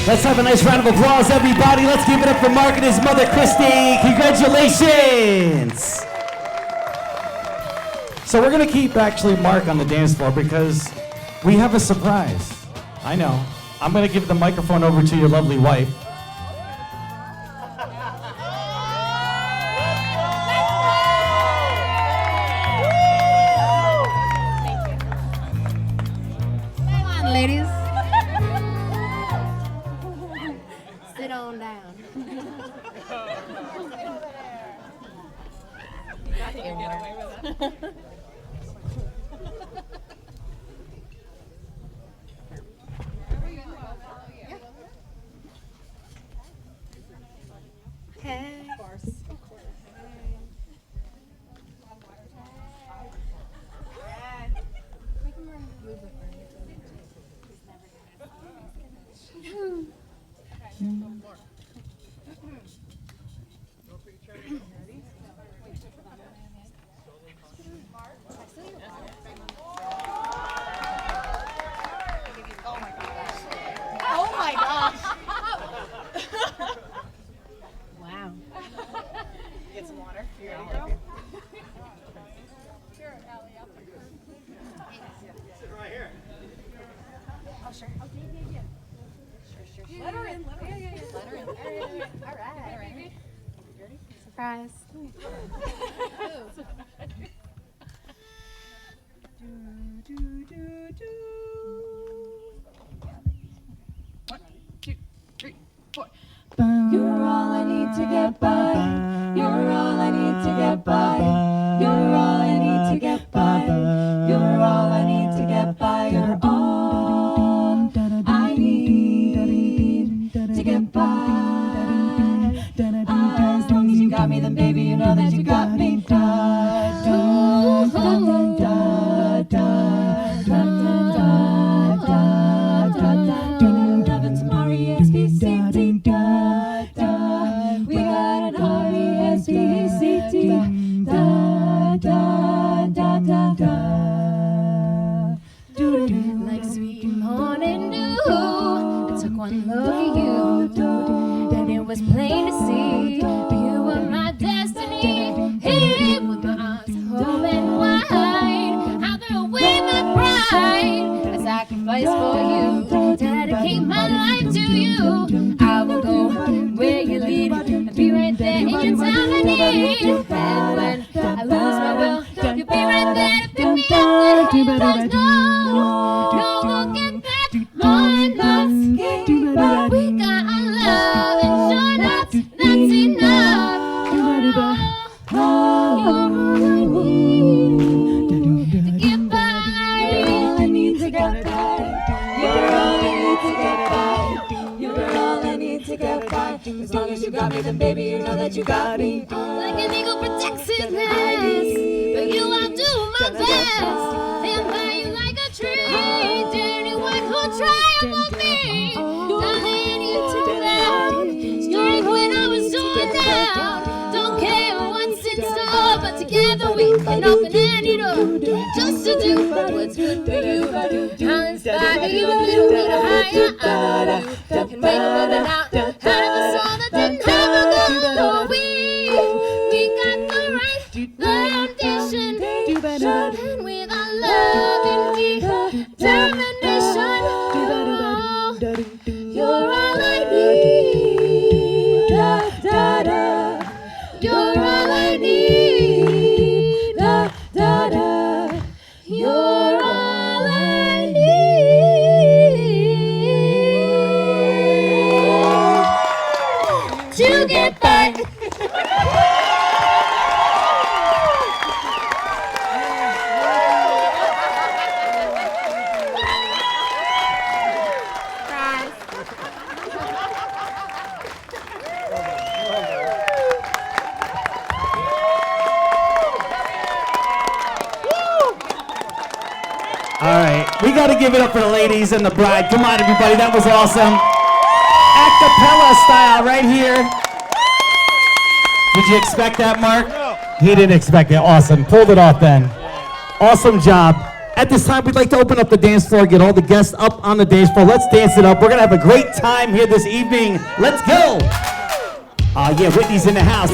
Let's have a nice round of applause, everybody. Let's give it up for Mark and his mother, Christy. Congratulations. So we're going to keep actually Mark on the dance floor because we have a surprise. I know. I'm going to give the microphone over to your lovely wife. Come on, ladies. Sit on down. Hey. Of course. Oh my gosh. Wow. Get some water. You ready, girl? Here, Allie, up. Sit right here. Oh, sure. Okay, yeah. Sure. Let her in. Let her in. Let her in. All right. All right. Ready? Surprise. You're all I need to get by. You're all I need to get by. You're all I need to get by. You're all I need to get by. You're all I need to get by. As long as you got me, then baby, you know that you got me. Da da da da da da da da da da. Nothing's R-E-S-P-C-T. Da da. We got an R-E-S-P-C-T. Da da da da da. Like sweet morning dew, I took one look at you, and it was plain to see you were my destiny. Here with my arms open wide, I'll throw away my pride, a sacrifice for you, dedicate my life to you. I will go where you lead, and be right there As long as you got me, then baby, you know that you got me. Like an eagle protects his nest, but you, I'll do my best. Stand by you like a tree. To anyone who'll try above me, darling, you took down. Strength when I was torn down. Don't care what's in store, but together we can open any door. Just to do what's good for you. I'll inspire you a little bit higher. Can make a living out of a soul that didn't have a goal. We got the right foundation, and with our love and determination, you're all I need. Da, da, da. You're all I need. Da, da, da. You're all I need to get by. All right, we got to give it up for the ladies and the bride. Come on, everybody, that was awesome. A cappella style right here. Did you expect that, Mark? He didn't expect it. Awesome. Pulled it off, Ben. Awesome job. At this time, we'd like to open up the dance floor, get all the guests up on the dance floor. Let's dance it up. We're going to have a great time here this evening. Let's go. Yeah, Whitney's in the house.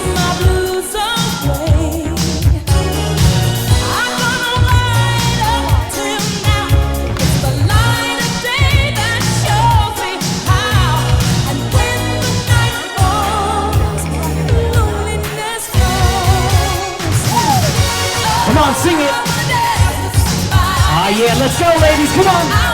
Come on, sing it. Yeah, let's go, ladies. Come on.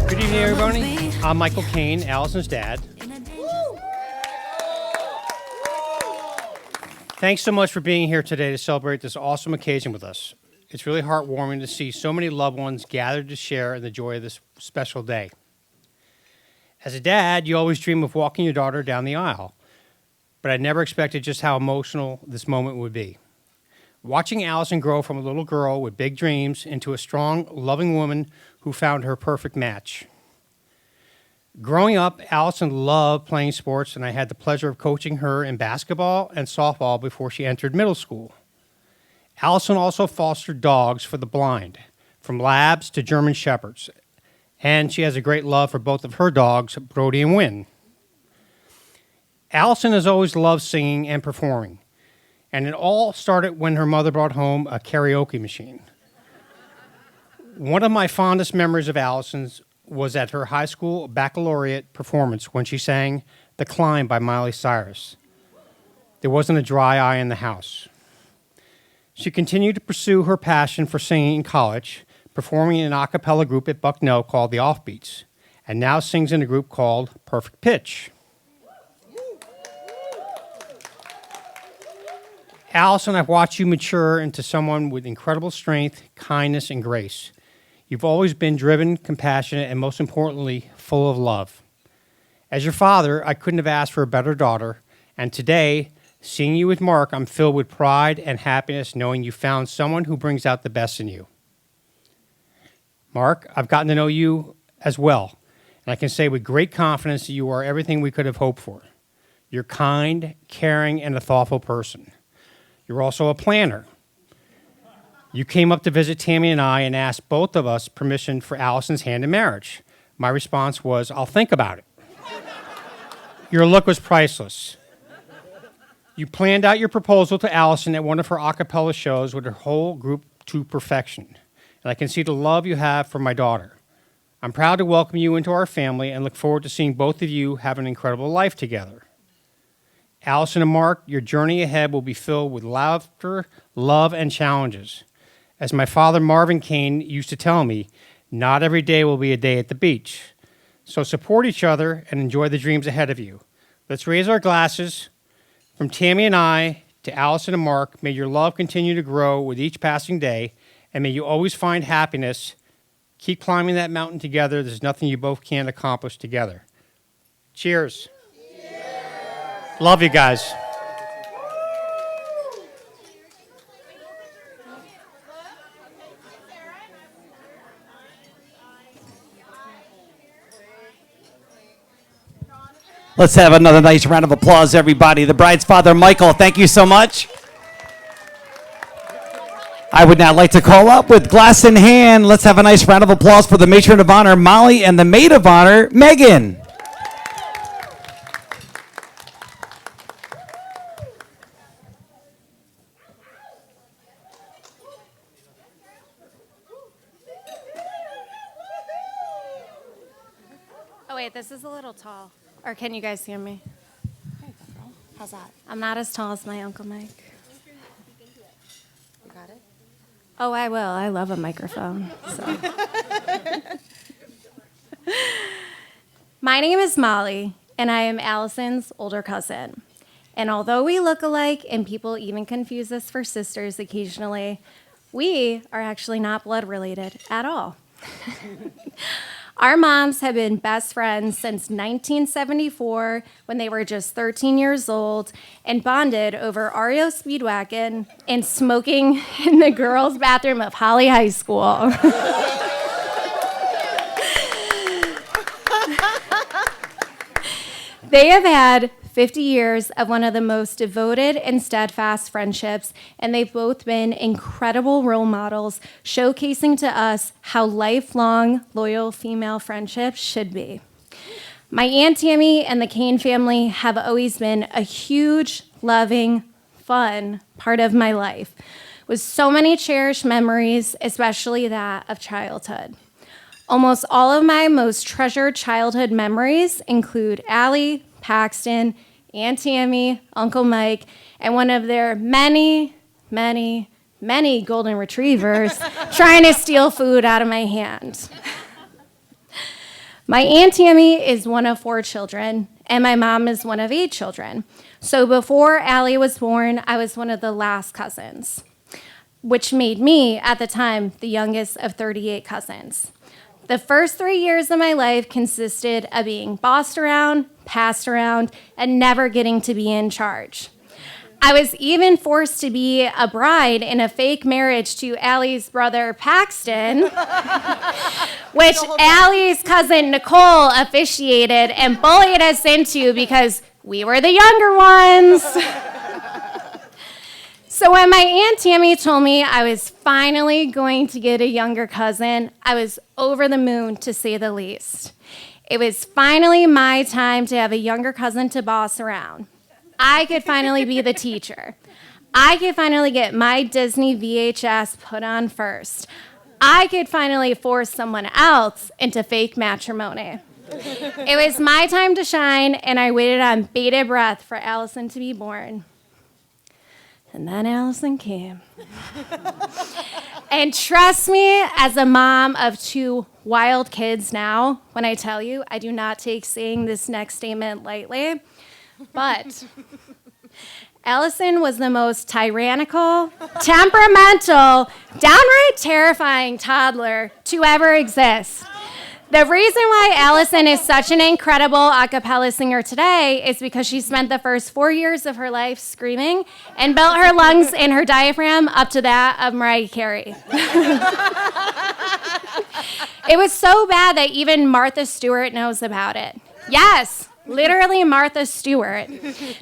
Good evening, everybody. I'm Michael Caine, Allison's dad. Thanks so much for being here today to celebrate this awesome occasion with us. It's really heartwarming to see so many loved ones gathered to share in the joy of this special day. As a dad, you always dream of walking your daughter down the aisle, but I never expected just how emotional this moment would be. Watching Allison grow from a little girl with big dreams into a strong, loving woman who found her perfect match. Growing up, Allison loved playing sports, and I had the pleasure of coaching her in basketball and softball before she entered middle school. Allison also fostered dogs for the blind, from labs to German shepherds, and she has a great love for both of her dogs, Brody and Win. Allison has always loved singing and performing, and it all started when her mother brought home a karaoke machine. One of my fondest memories of Allison's was at her high school baccalaureate performance when she sang The Climb by Miley Cyrus. There wasn't a dry eye in the house. She continued to pursue her passion for singing in college, performing in an a cappella group at Bucknell called the Offbeats, and now sings in a group called Perfect Pitch. Allison, I've watched you mature into someone with incredible strength, kindness, and grace. You've always been driven, compassionate, and most importantly, full of love. As your father, I couldn't have asked for a better daughter, and today, seeing you with Mark, I'm filled with pride and happiness knowing you found someone who brings out the best in you. Mark, I've gotten to know you as well, and I can say with great confidence that you are everything we could have hoped for. You're kind, caring, and a thoughtful person. You're also a planner. You came up to visit Tammy and I and asked both of us permission for Allison's hand in marriage. My response was, I'll think about it. Your look was priceless. You planned out your proposal to Allison at one of her a cappella shows with her whole group to perfection. And I can see the love you have for my daughter. I'm proud to welcome you into our family and look forward to seeing both of you have an incredible life together. Allison and Mark, your journey ahead will be filled with laughter, love, and challenges. As my father, Marvin Caine, used to tell me, not every day will be a day at the beach. So support each other and enjoy the dreams ahead of you. Let's raise our glasses. From Tammy and I to Allison and Mark, may your love continue to grow with each passing day, and may you always find happiness. Keep climbing that mountain together. There's nothing you both can't accomplish together. Cheers. Love you guys. Let's have another nice round of applause, everybody. The bride's father, Michael, thank you so much. I would now like to call up with glass in hand. Let's have a nice round of applause for the matron of honor, Molly, and the maid of honor, Megan. Oh, wait, this is a little tall. Or can you guys hear me? How's that? I'm not as tall as my Uncle Mike. You got it? Oh, I will. I love a microphone. So. My name is Molly, and I am Allison's older cousin. And although we look alike and people even confuse us for sisters occasionally, we are actually not blood related at all. Our moms have been best friends since 1974 when they were just 13 years old and bonded over REO Speedwagon and smoking in the girls' bathroom of Holly High School. They have had 50 years of one of the most devoted and steadfast friendships, and they've both been incredible role models, showcasing to us how lifelong, loyal female friendships should be. My Aunt Tammy and the Caine family have always been a huge, loving, fun part of my life, with so many cherished memories, especially that of childhood. Almost all of my most treasured childhood memories include Allie, Paxton, Aunt Tammy, Uncle Mike, and one of their many, many, many golden retrievers trying to steal food out of my hand. My Aunt Tammy is one of 4 children, and my mom is one of 8 children. So before Allie was born, I was one of the last cousins, which made me, at the time, the youngest of 38 cousins. The first 3 years of my life consisted of being bossed around, passed around, and never getting to be in charge. I was even forced to be a bride in a fake marriage to Allie's brother, Paxton, which Allie's cousin, Nicole, officiated and bullied us into because we were the younger ones. So when my Aunt Tammy told me I was finally going to get a younger cousin, I was over the moon, to say the least. It was finally my time to have a younger cousin to boss around. I could finally be the teacher. I could finally get my Disney VHS put on first. I could finally force someone else into fake matrimony. It was my time to shine, and I waited on bated breath for Allison to be born. And then Allison came. And trust me, as a mom of 2 wild kids now, when I tell you, I do not take saying this next statement lightly. But Allison was the most tyrannical, temperamental, downright terrifying toddler to ever exist. The reason why Allison is such an incredible a cappella singer today is because she spent the first 4 years of her life screaming and built her lungs and her diaphragm up to that of Mariah Carey. It was so bad that even Martha Stewart knows about it. Yes. Literally Martha Stewart.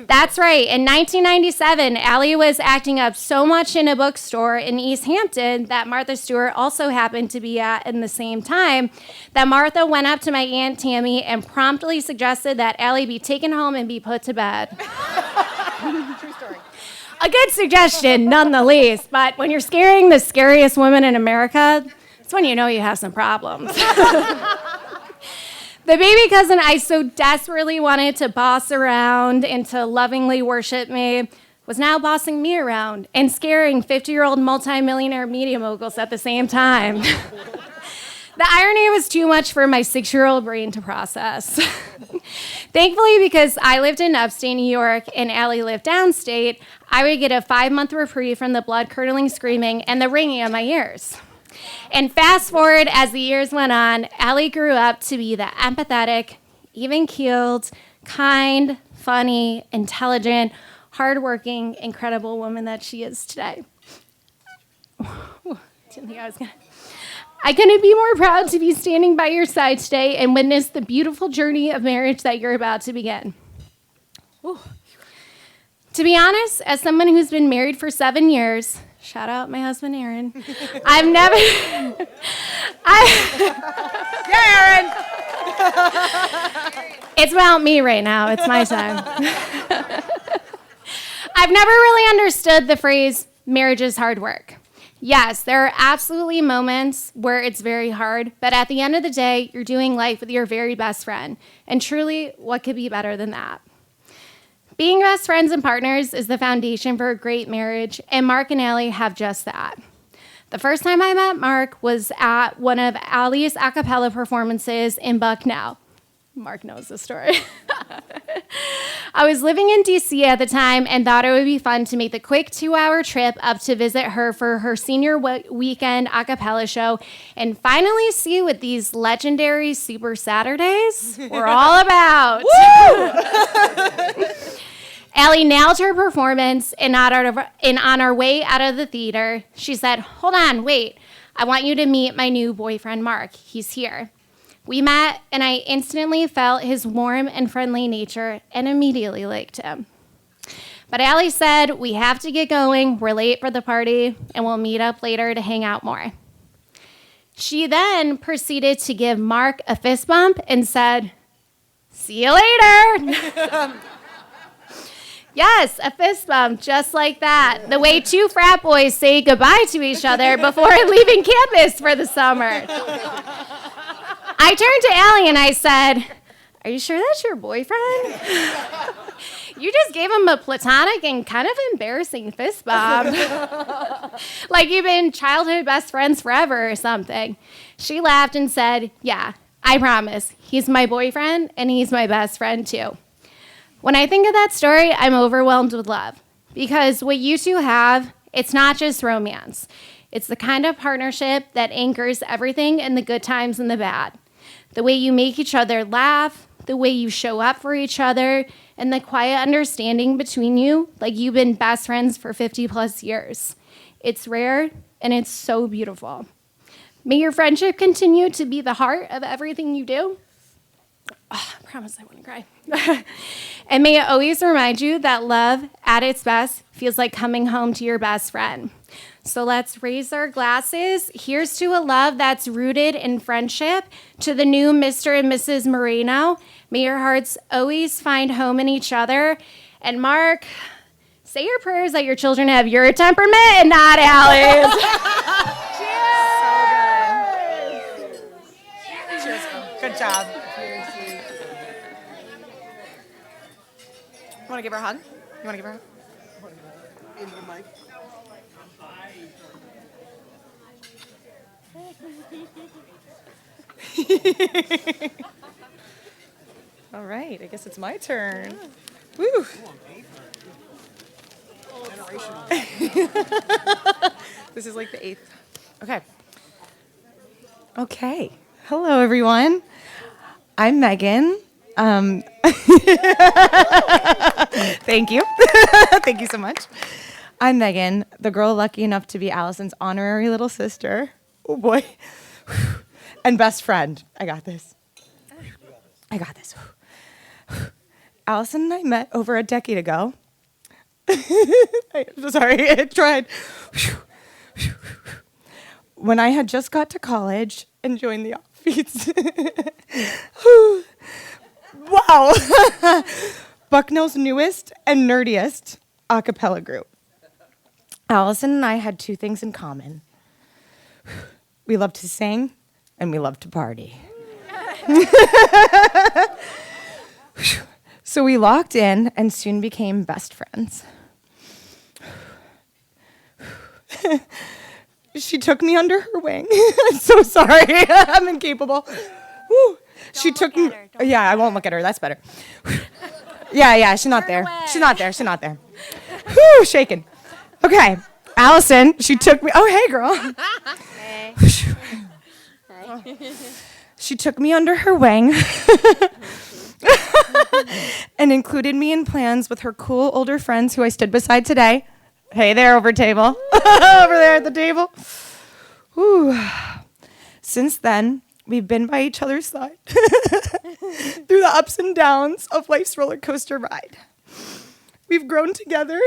That's right. In 1997, Allie was acting up so much in a bookstore in East Hampton that Martha Stewart also happened to be at in the same time, that Martha went up to my Aunt Tammy and promptly suggested that Allie be taken home and be put to bed. True story. A good suggestion, none the least, but when you're scaring the scariest woman in America, that's when you know you have some problems. The baby cousin I so desperately wanted to boss around and to lovingly worship me was now bossing me around and scaring 50-year-old multimillionaire media moguls at the same time. The irony was too much for my 6-year-old brain to process. Thankfully, because I lived in upstate New York and Allie lived downstate, I would get a 5-month reprieve from the blood-curdling screaming and the ringing of my ears. And fast forward, as the years went on, Allie grew up to be the empathetic, even-keeled, kind, funny, intelligent, hardworking, incredible woman that she is today. Didn't think I was gonna. I couldn't be more proud to be standing by your side today and witness the beautiful journey of marriage that you're about to begin. Ooh. To be honest, as someone who's been married for 7 years, shout out my husband, Aaron. I've never... Yeah, Aaron! It's about me right now. It's my time. I've never really understood the phrase, marriage is hard work. Yes, there are absolutely moments where it's very hard, but at the end of the day, you're doing life with your very best friend. And truly, what could be better than that? Being best friends and partners is the foundation for a great marriage, and Mark and Allie have just that. The first time I met Mark was at one of Allie's a cappella performances in Bucknell. Mark knows the story. I was living in DC at the time and thought it would be fun to make the quick 2-hour trip up to visit her for her senior weekend a cappella show and finally see what these legendary Super Saturdays were all about. Allie nailed her performance, and on our way out of the theater, she said, "Hold on, wait. I want you to meet my new boyfriend, Mark. He's here." We met, and I instantly felt his warm and friendly nature and immediately liked him. But Allie said, "We have to get going. We're late for the party, and we'll meet up later to hang out more." She then proceeded to give Mark a fist bump and said, "See you later." Yes, a fist bump, just like that. The way 2 frat boys say goodbye to each other before leaving campus for the summer. I turned to Allie and I said, "Are you sure that's your boyfriend?" You just gave him a platonic and kind of embarrassing fist bump. Like you've been childhood best friends forever or something. She laughed and said, "Yeah, I promise. He's my boyfriend, and he's my best friend, too. When I think of that story, I'm overwhelmed with love. Because what you two have, it's not just romance. It's the kind of partnership that anchors everything in the good times and the bad. The way you make each other laugh, the way you show up for each other, and the quiet understanding between you, like you've been best friends for 50 plus years. It's rare, and it's so beautiful. May your friendship continue to be the heart of everything you do. Oh, I promise I wouldn't cry. And may it always remind you that love at its best feels like coming home to your best friend. So let's raise our glasses. Here's to a love that's rooted in friendship. To the new Mr. and Mrs. Moreno, may your hearts always find home in each other. And Mark, say your prayers that your children have your temperament and not Allie's. Cheers. Good job. You want to give her a hug? You want to give her a hug? Into the mic. All right, I guess it's my turn. Woo! This is like the 8th. Okay. Okay. Hello, everyone. I'm Megan. Thank you. Thank you so much. I'm Megan, the girl lucky enough to be Allison's honorary little sister. Oh, boy. And best friend. I got this. I got this. Allison and I met over a decade ago. I'm sorry, I tried. When I had just got to college and joined the Offbeats. Wow. Bucknell's newest and nerdiest a cappella group. Allison and I had 2 things in common. We loved to sing and we loved to party. So we locked in and soon became best friends. She took me under her wing. I'm so sorry. I'm incapable. Woo. She took me. Yeah, I won't look at her. That's better. Yeah, she's not there. She's not there. She's not there. Whew, shaking. Okay, Allison, she took me. Oh, hey, girl. Hey. She took me under her wing and included me in plans with her cool older friends who I stood beside today. Hey there, over table. Over there at the table. Whew. Since then, we've been by each other's side through the ups and downs of life's roller coaster ride. We've grown together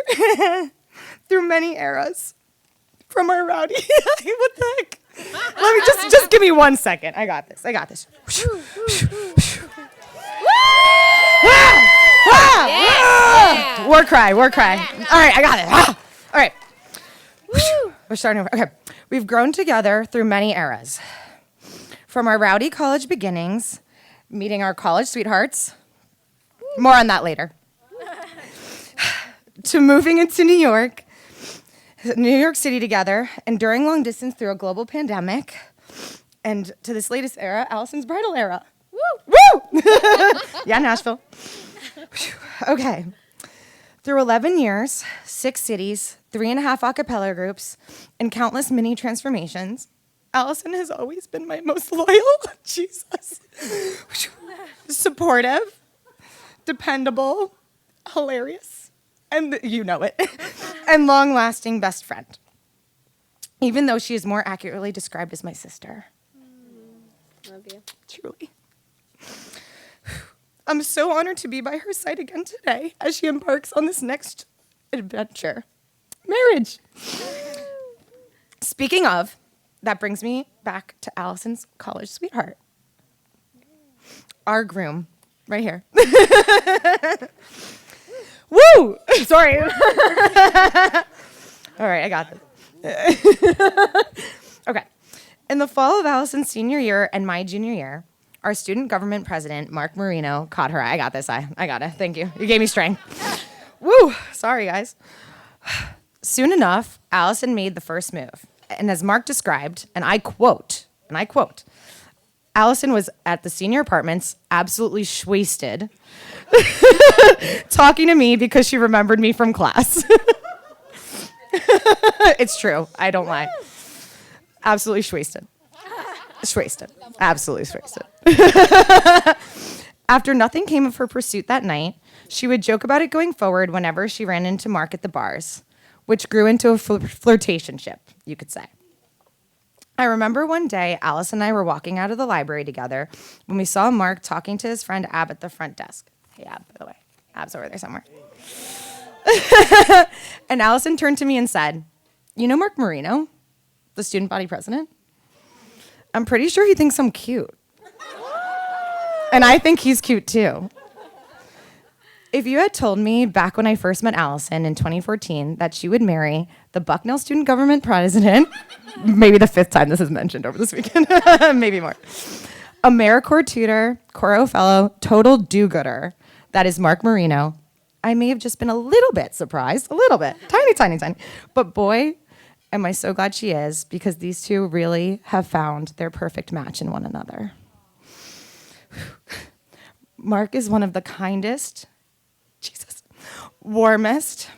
through many eras. From our rowdy, what the heck? Let me just give me 1 second. I got this. War cry. All right, I got it. All right. We're starting over. Okay. We've grown together through many eras. From our rowdy college beginnings, meeting our college sweethearts. More on that later. To moving into New York City together, enduring long distance through a global pandemic, and to this latest era, Allison's bridal era. Woo! Yeah, Nashville. Okay. Through 11 years, 6 cities, 3.5 a cappella groups, and countless mini transformations, Allison has always been my most loyal, Jesus, supportive, dependable, hilarious, and you know it, and long-lasting best friend, even though she is more accurately described as my sister. Love you. Truly. I'm so honored to be by her side again today as she embarks on this next adventure, marriage. Speaking of, that brings me back to Allison's college sweetheart, our groom, right here. Woo! Sorry. All right, I got this. Okay. In the fall of Allison's senior year and my junior year, our student government president, Mark Marino, caught her eye. I got this. I got it. Thank you. You gave me strength. Woo! Sorry, guys. Soon enough, Allison made the first move. And as Mark described, and I quote, Allison was at the senior apartments, absolutely wasted, talking to me because she remembered me from class. It's true. I don't lie. Absolutely wasted. Wasted. Absolutely wasted. After nothing came of her pursuit that night, she would joke about it going forward whenever she ran into Mark at the bars, which grew into a flirtationship, you could say. I remember one day, Alice and I were walking out of the library together when we saw Mark talking to his friend Ab at the front desk. Hey, Ab, by the way. Ab's over there somewhere. And Allison turned to me and said, "You know Mark Marino, the student body president? I'm pretty sure he thinks I'm cute. And I think he's cute too." If you had told me back when I first met Allison in 2014 that she would marry the Bucknell student government president, maybe the 5th time this is mentioned over this weekend, maybe more, AmeriCorps tutor, Coro fellow, total do-gooder, that is Mark Marino, I may have just been a little bit surprised, a little bit, tiny, tiny, tiny. But boy, am I so glad she is, because these two really have found their perfect match in one another. Mark is one of the kindest, warmest,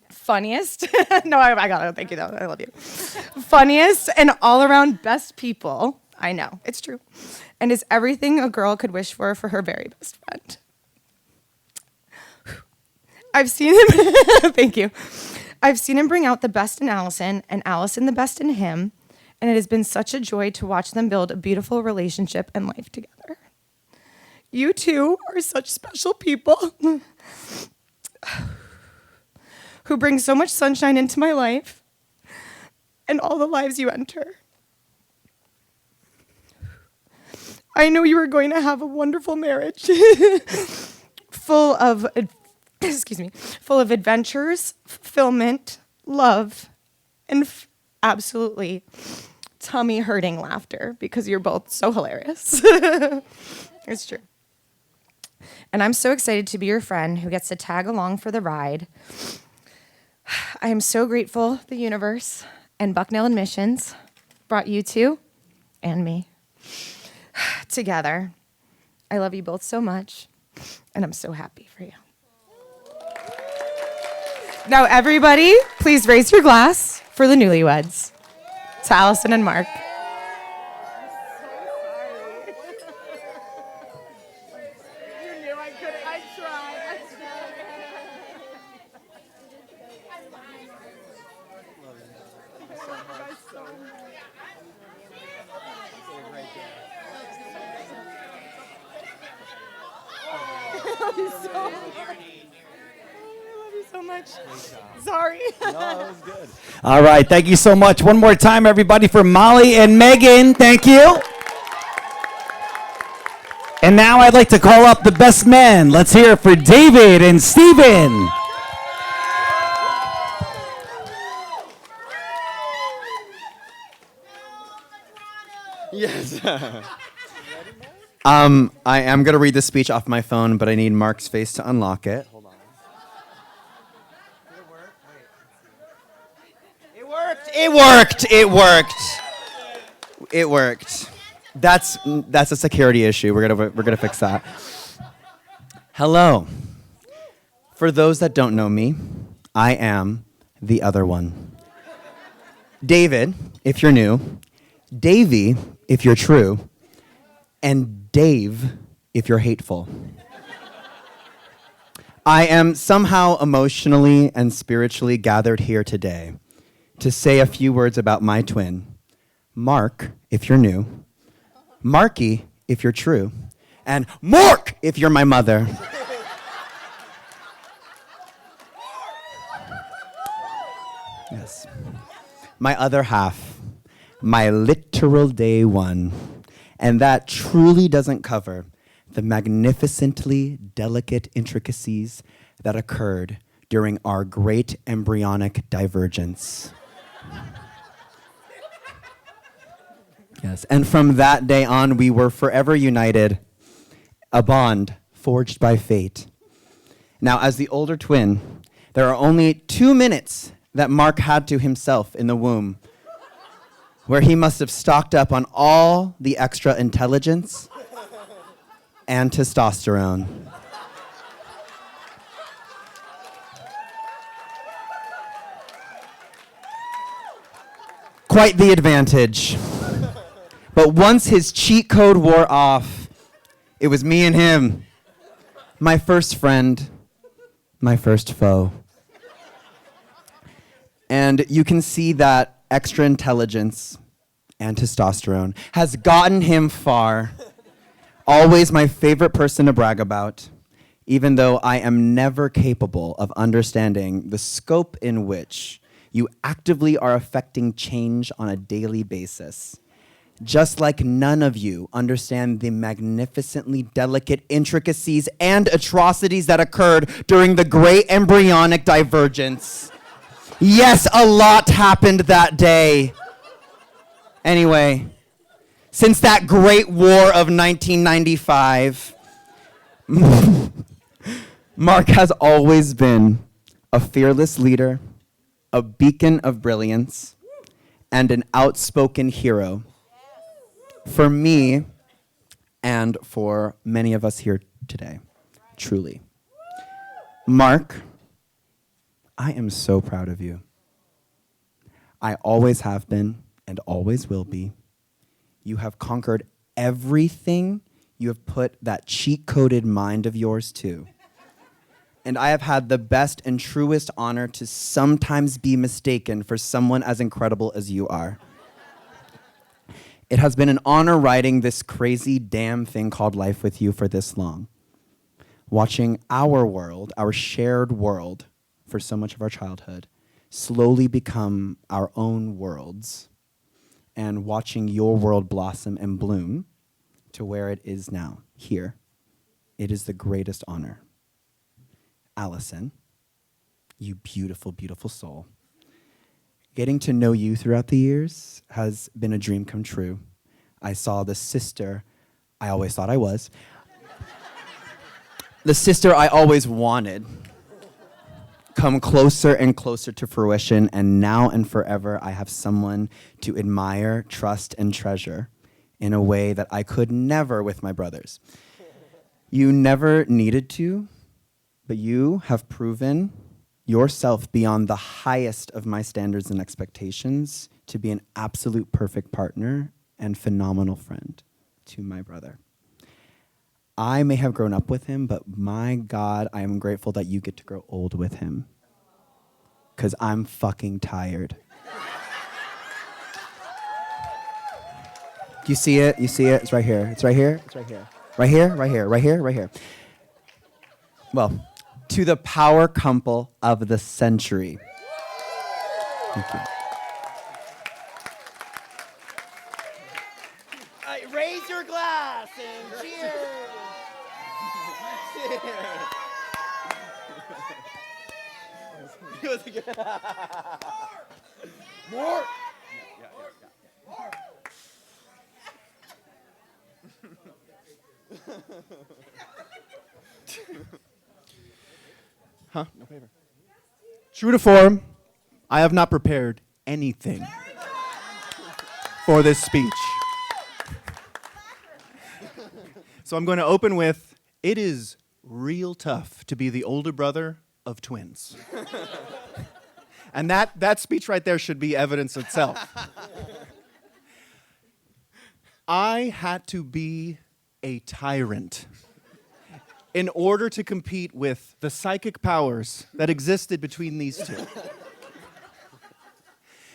funniest, no, I got it, thank you though, I love you. Funniest and all around best people, I know, it's true, and is everything a girl could wish for her very best friend. I've seen him, thank you. I've seen him bring out the best in Allison and Allison the best in him, and it has been such a joy to watch them build a beautiful relationship and life together. You two are such special people who bring so much sunshine into my life and all the lives you enter. I know you are going to have a wonderful marriage full of adventures, fulfillment, love, and absolutely tummy-hurting laughter because you're both so hilarious. It's true. And I'm so excited to be your friend who gets to tag along for the ride. I am so grateful the universe and Bucknell Admissions brought you two and me together. I love you both so much, and I'm so happy for you. Now, everybody, please raise your glass for the newlyweds to Allison and Mark. Sorry. No, that was good. All right, thank you so much. One more time, everybody, for Molly and Megan. Thank you. And now I'd like to call up the best men. Let's hear it for David and Steven. Yes. I am going to read the speech off my phone, but I need Mark's face to unlock it. Hold on. It worked. That's a security issue. We're gonna fix that. Hello. For those that don't know me, I am the other one. David, if you're new. Davy, if you're true. And Dave, if you're hateful. I am somehow emotionally and spiritually gathered here today to say a few words about my twin, Mark, if you're new, Marky, if you're true, and Mark, if you're my mother. Yes. My other half, my literal day one. And that truly doesn't cover the magnificently delicate intricacies that occurred during our great embryonic divergence. Yes, and from that day on, we were forever united, a bond forged by fate. Now, as the older twin, there are only 2 minutes that Mark had to himself in the womb where he must have stocked up on all the extra intelligence and testosterone. Quite the advantage. But once his cheat code wore off, it was me and him. My first friend, my first foe. And you can see that extra intelligence and testosterone has gotten him far. Always my favorite person to brag about, even though I am never capable of understanding the scope in which you actively are affecting change on a daily basis. Just like none of you understand the magnificently delicate intricacies and atrocities that occurred during the Great Embryonic Divergence. Yes, a lot happened that day. Anyway, since that Great War of 1995, Mark has always been a fearless leader, a beacon of brilliance, and an outspoken hero for me and for many of us here today, truly. Mark, I am so proud of you. I always have been and always will be. You have conquered everything you have put that cheat-coded mind of yours to. And I have had the best and truest honor to sometimes be mistaken for someone as incredible as you are. It has been an honor writing this crazy damn thing called life with you for this long. Watching our world, our shared world for so much of our childhood, slowly become our own worlds, and watching your world blossom and bloom to where it is now, here. It is the greatest honor. Allison, you beautiful, beautiful soul. Getting to know you throughout the years has been a dream come true. I saw the sister I always thought I was. The sister I always wanted come closer and closer to fruition, and now and forever I have someone to admire, trust, and treasure in a way that I could never with my brothers. You never needed to, but you have proven yourself beyond the highest of my standards and expectations to be an absolute perfect partner and phenomenal friend to my brother. I may have grown up with him, but my God, I am grateful that you get to grow old with him. 'Cause I'm fucking tired. Do you see it? You see it? It's right here. It's right here. It's right here. Right here, right here, right here, right here. Well, to the power couple of the century. Thank you. Raise your glass and cheers. More. Huh? No paper. True to form, I have not prepared anything for this speech. So I'm going to open with, it is real tough to be the older brother of twins. And that speech right there should be evidence itself. I had to be a tyrant in order to compete with the psychic powers that existed between these two.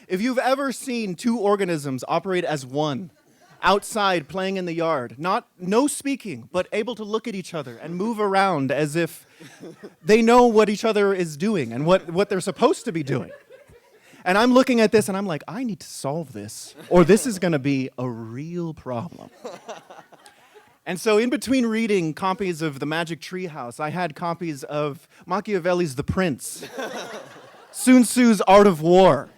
If you've ever seen two organisms operate as one, outside playing in the yard, no speaking, but able to look at each other and move around as if they know what each other is doing and what they're supposed to be doing. And I'm looking at this and I'm like, I need to solve this, or this is going to be a real problem. And so in between reading copies of The Magic Tree House, I had copies of Machiavelli's The Prince, Sun Tzu's Art of War.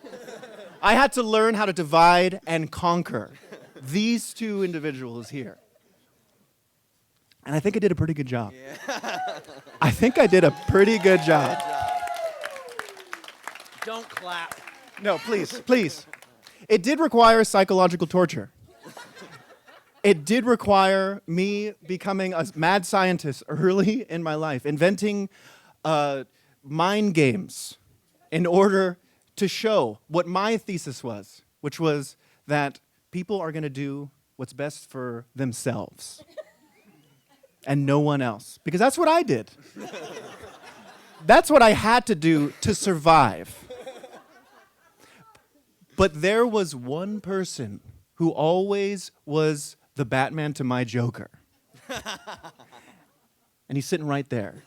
I had to learn how to divide and conquer these two individuals here. And I think I did a pretty good job. Yeah. I think I did a pretty good job. Don't clap. No, please, please. It did require psychological torture. It did require me becoming a mad scientist early in my life, inventing mind games in order to show what my thesis was, which was that people are going to do what's best for themselves and no one else. Because that's what I did. That's what I had to do to survive. But there was one person who always was the Batman to my Joker. And he's sitting right there.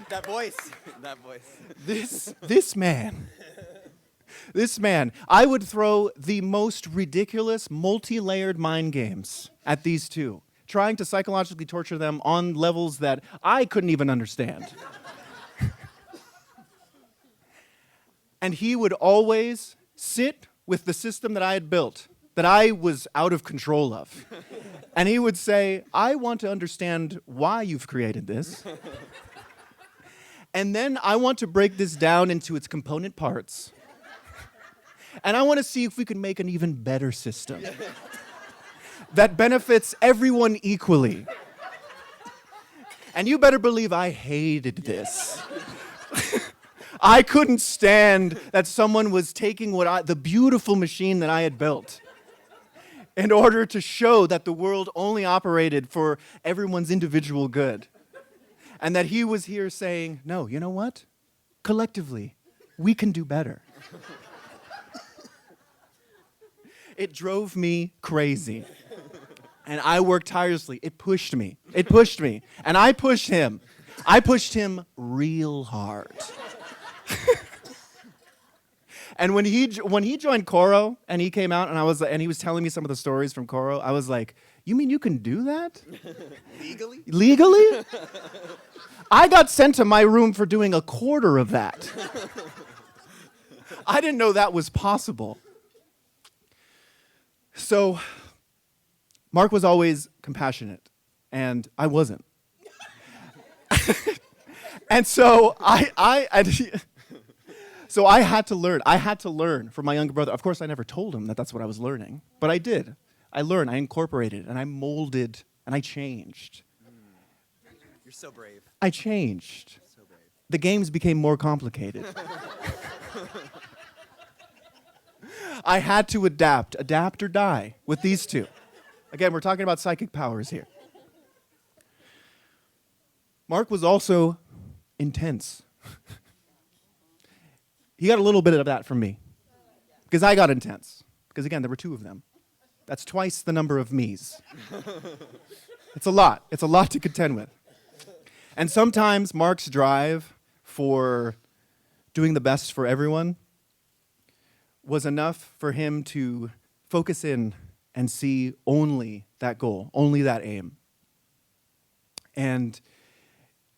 That voice. That voice. This man, I would throw the most ridiculous, multi-layered mind games at these two, trying to psychologically torture them on levels that I couldn't even understand. And he would always sit with the system that I had built, that I was out of control of. And he would say, I want to understand why you've created this. And then I want to break this down into its component parts. And I want to see if we can make an even better system that benefits everyone equally. And you better believe I hated this. I couldn't stand that someone was taking the beautiful machine that I had built in order to show that the world only operated for everyone's individual good. And that he was here saying, no, you know what? Collectively, we can do better. It drove me crazy. And I worked tirelessly. It pushed me. And I pushed him. I pushed him real hard. And when he joined Coro and he came out and he was telling me some of the stories from Coro, I was like, you mean you can do that? Legally? Legally? I got sent to my room for doing a quarter of that. I didn't know that was possible. So Mark was always compassionate, and I wasn't. And so so I had to learn. I had to learn from my younger brother. Of course, I never told him that that's what I was learning, but I did. I learned, I incorporated, and I molded, and I changed. You're so brave. I changed. So brave. The games became more complicated. I had to adapt or die with these two. Again, we're talking about psychic powers here. Mark was also intense. He got a little bit of that from me. Because I got intense. Because again, there were two of them. That's twice the number of me's. It's a lot. It's a lot to contend with. And sometimes Mark's drive for doing the best for everyone was enough for him to focus in and see only that goal, only that aim. And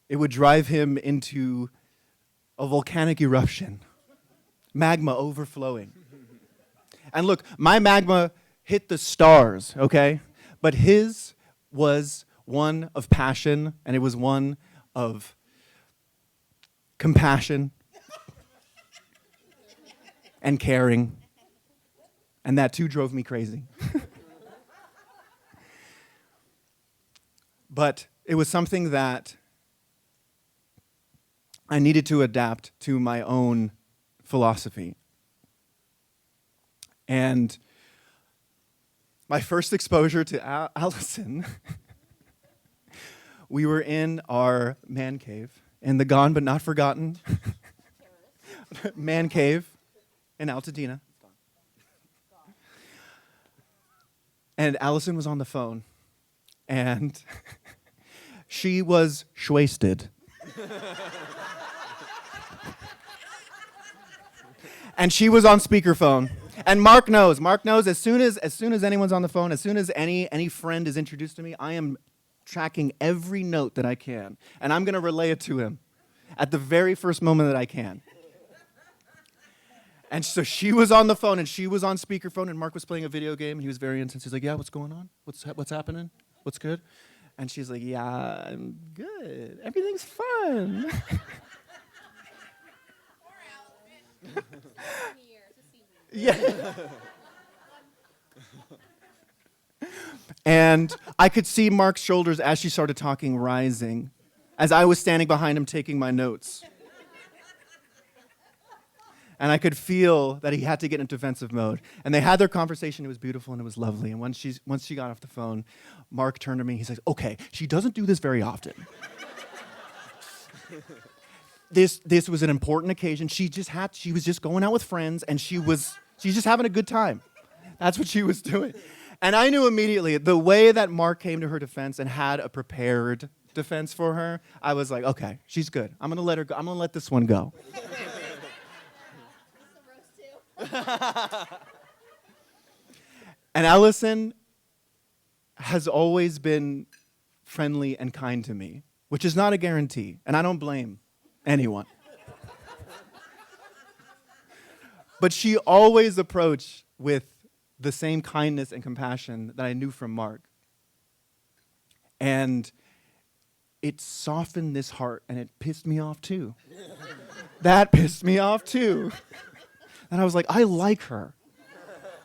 it would drive him into a volcanic eruption, magma overflowing. And look, my magma hit the stars, okay? But his was one of passion, and it was one of compassion and caring. And that too drove me crazy. But it was something that I needed to adapt to my own philosophy. And my first exposure to Allison, we were in our man cave, in the gone but not forgotten man cave in Altadena. And Allison was on the phone, and she was shwasted. And she was on speakerphone. And Mark knows as soon as anyone's on the phone, as soon as any friend is introduced to me, I am tracking every note that I can. And I'm going to relay it to him at the very first moment that I can. And so she was on the phone, and she was on speakerphone, and Mark was playing a video game, and he was very intense. He's like, yeah, what's going on? What's happening? What's good? And she's like, yeah, I'm good. Everything's fun. Yeah. And I could see Mark's shoulders as she started talking rising, as I was standing behind him taking my notes. And I could feel that he had to get into defensive mode. And they had their conversation. It was beautiful and it was lovely. And once she got off the phone, Mark turned to me. He says, "Okay, she doesn't do this very often." This was an important occasion. She was just going out with friends, and she's just having a good time. That's what she was doing. And I knew immediately the way that Mark came to her defense and had a prepared defense for her. I was like, okay, she's good. I'm gonna let her go. I'm gonna let this one go. And Allison has always been friendly and kind to me, which is not a guarantee, and I don't blame anyone. But she always approached with the same kindness and compassion that I knew from Mark. And it softened this heart, and it pissed me off too. That pissed me off too. And I was like, I like her.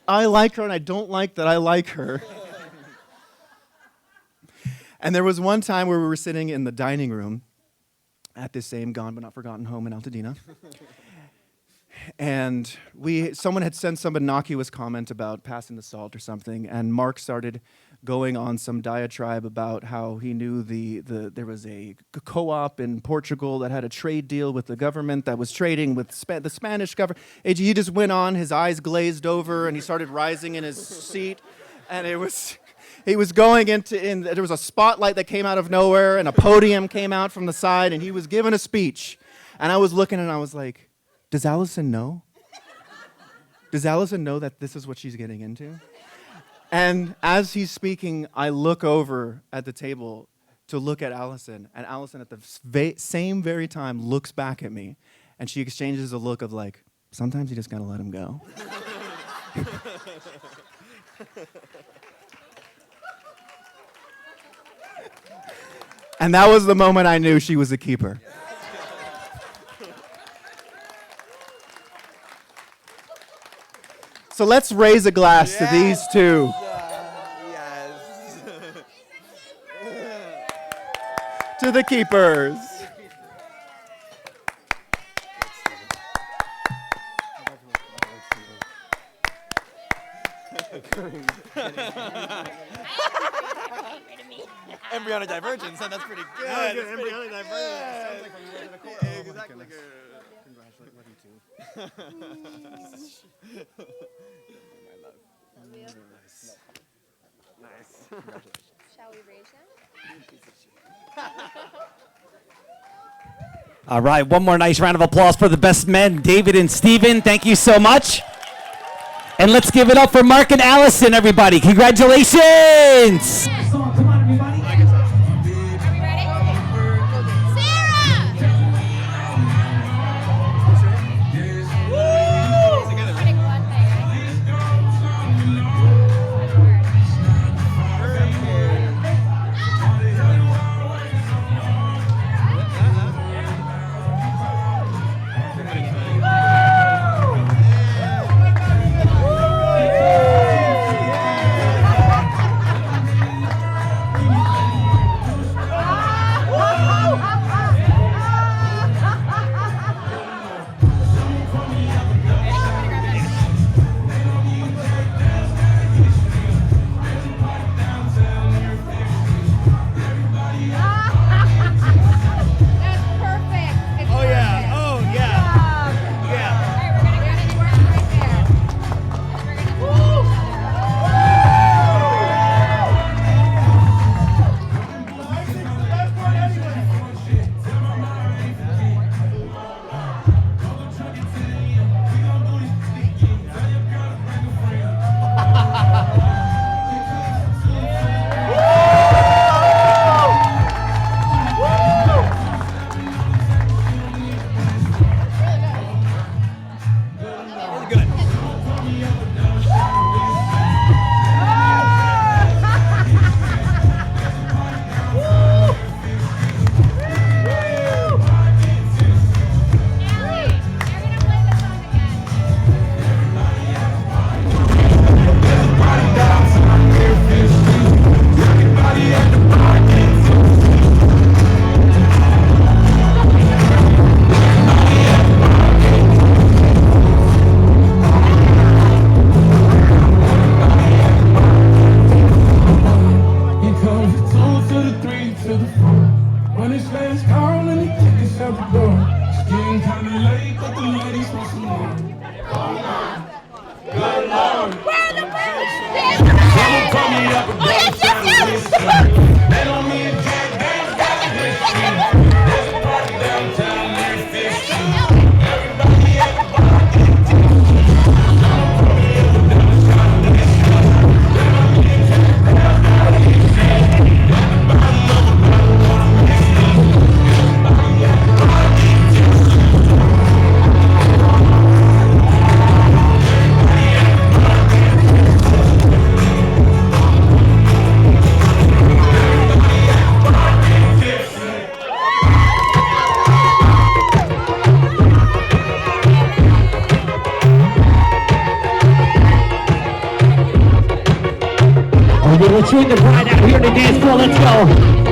I like her, and I don't like that I like her. And there was one time where we were sitting in the dining room at this same Gone But Not Forgotten home in Altadena. And someone had sent some innocuous comment about passing the salt or something, and Mark started going on some diatribe about how he knew there was a co-op in Portugal that had a trade deal with the government that was trading with the Spanish government. He just went on, his eyes glazed over, and he started rising in his seat, and he was going there was a spotlight that came out of nowhere, and a podium came out from the side, and he was giving a speech. And I was looking, and I was like, does Allison know? Does Allison know that this is what she's getting into? And as he's speaking, I look over at the table to look at Allison, and Allison at the same very time looks back at me, and she exchanges a look of like, sometimes you just gotta let him go. And that was the moment I knew she was a keeper. So let's raise a glass to these two. Yes. To the keepers. Embryonic divergence, and that's pretty good. Embryonic divergence. Exactly. Nice. Shall we raise them? All right, one more nice round of applause for the best men, David and Steven. Thank you so much. And let's give it up for Mark and Allison, everybody. Congratulations! Come on, everybody. Okay, let's join the bride out here to dance floor. Let's go.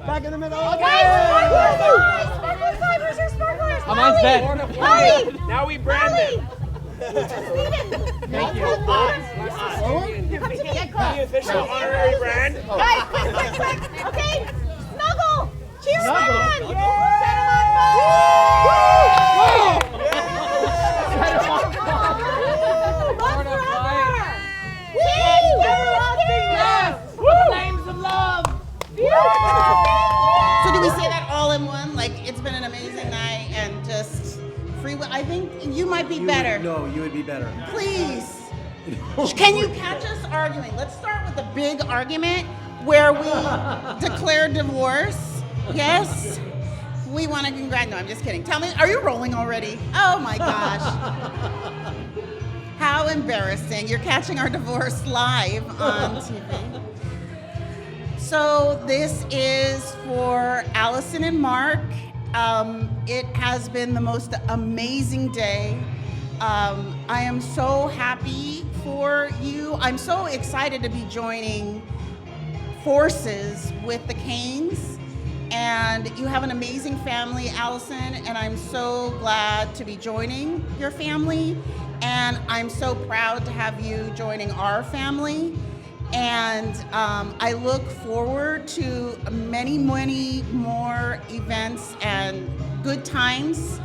Back in the middle. Where's your sparklers? I'm on set. Holly! Now we brand them. Thank you. The official honorary brand. Guys, quick. Okay, snuggle. Cheers, Snuggle. everyone. Flames of love. So do we say that all in one? Like, it's been an amazing night and just free will. I think you might be better. No, you would be better. Please. Can you catch us arguing? Let's start with a big argument where we declare divorce. Yes? We want to congratulate. No, I'm just kidding. Tell me, are you rolling already? Oh my gosh. How embarrassing. You're catching our divorce live on TV. So this is for Allison and Mark. It has been the most amazing day. I am so happy for you. I'm so excited to be joining forces with the Canes. And you have an amazing family, Allison, and I'm so glad to be joining your family. And I'm so proud to have you joining our family. And I look forward to many, many more events and good times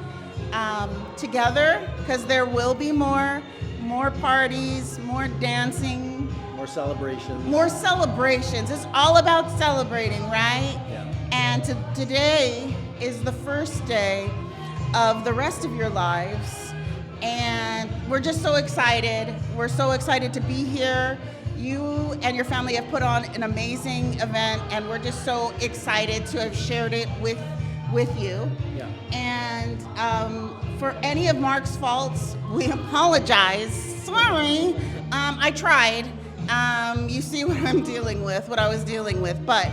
together, because there will be more parties, more dancing. More celebrations. More celebrations. It's all about celebrating, right? Yeah. And today is the first day of the rest of your lives. And we're just so excited. We're so excited to be here. You and your family have put on an amazing event, and we're just so excited to have shared it with you. Yeah. And for any of Mark's faults, we apologize. Sorry. I tried. You see what I'm dealing with, what I was dealing with. But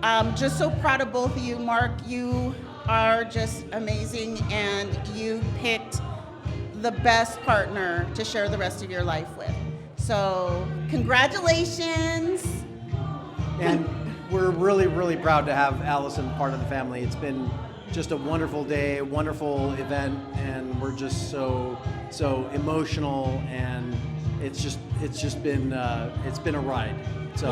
I'm just so proud of both of you. Mark, you are just amazing, and you picked the best partner to share the rest of your life with. So congratulations. And we're really, really proud to have Allison part of the family. It's been just a wonderful day, a wonderful event, and we're just so emotional, and it's been a ride. So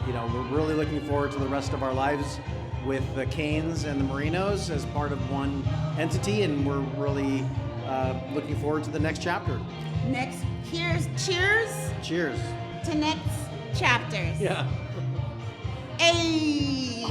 we're really looking forward to the rest of our lives with the Canes and the Marinos as part of one entity, and we're really looking forward to the next chapter. Cheers to next chapters. Yeah. Hey.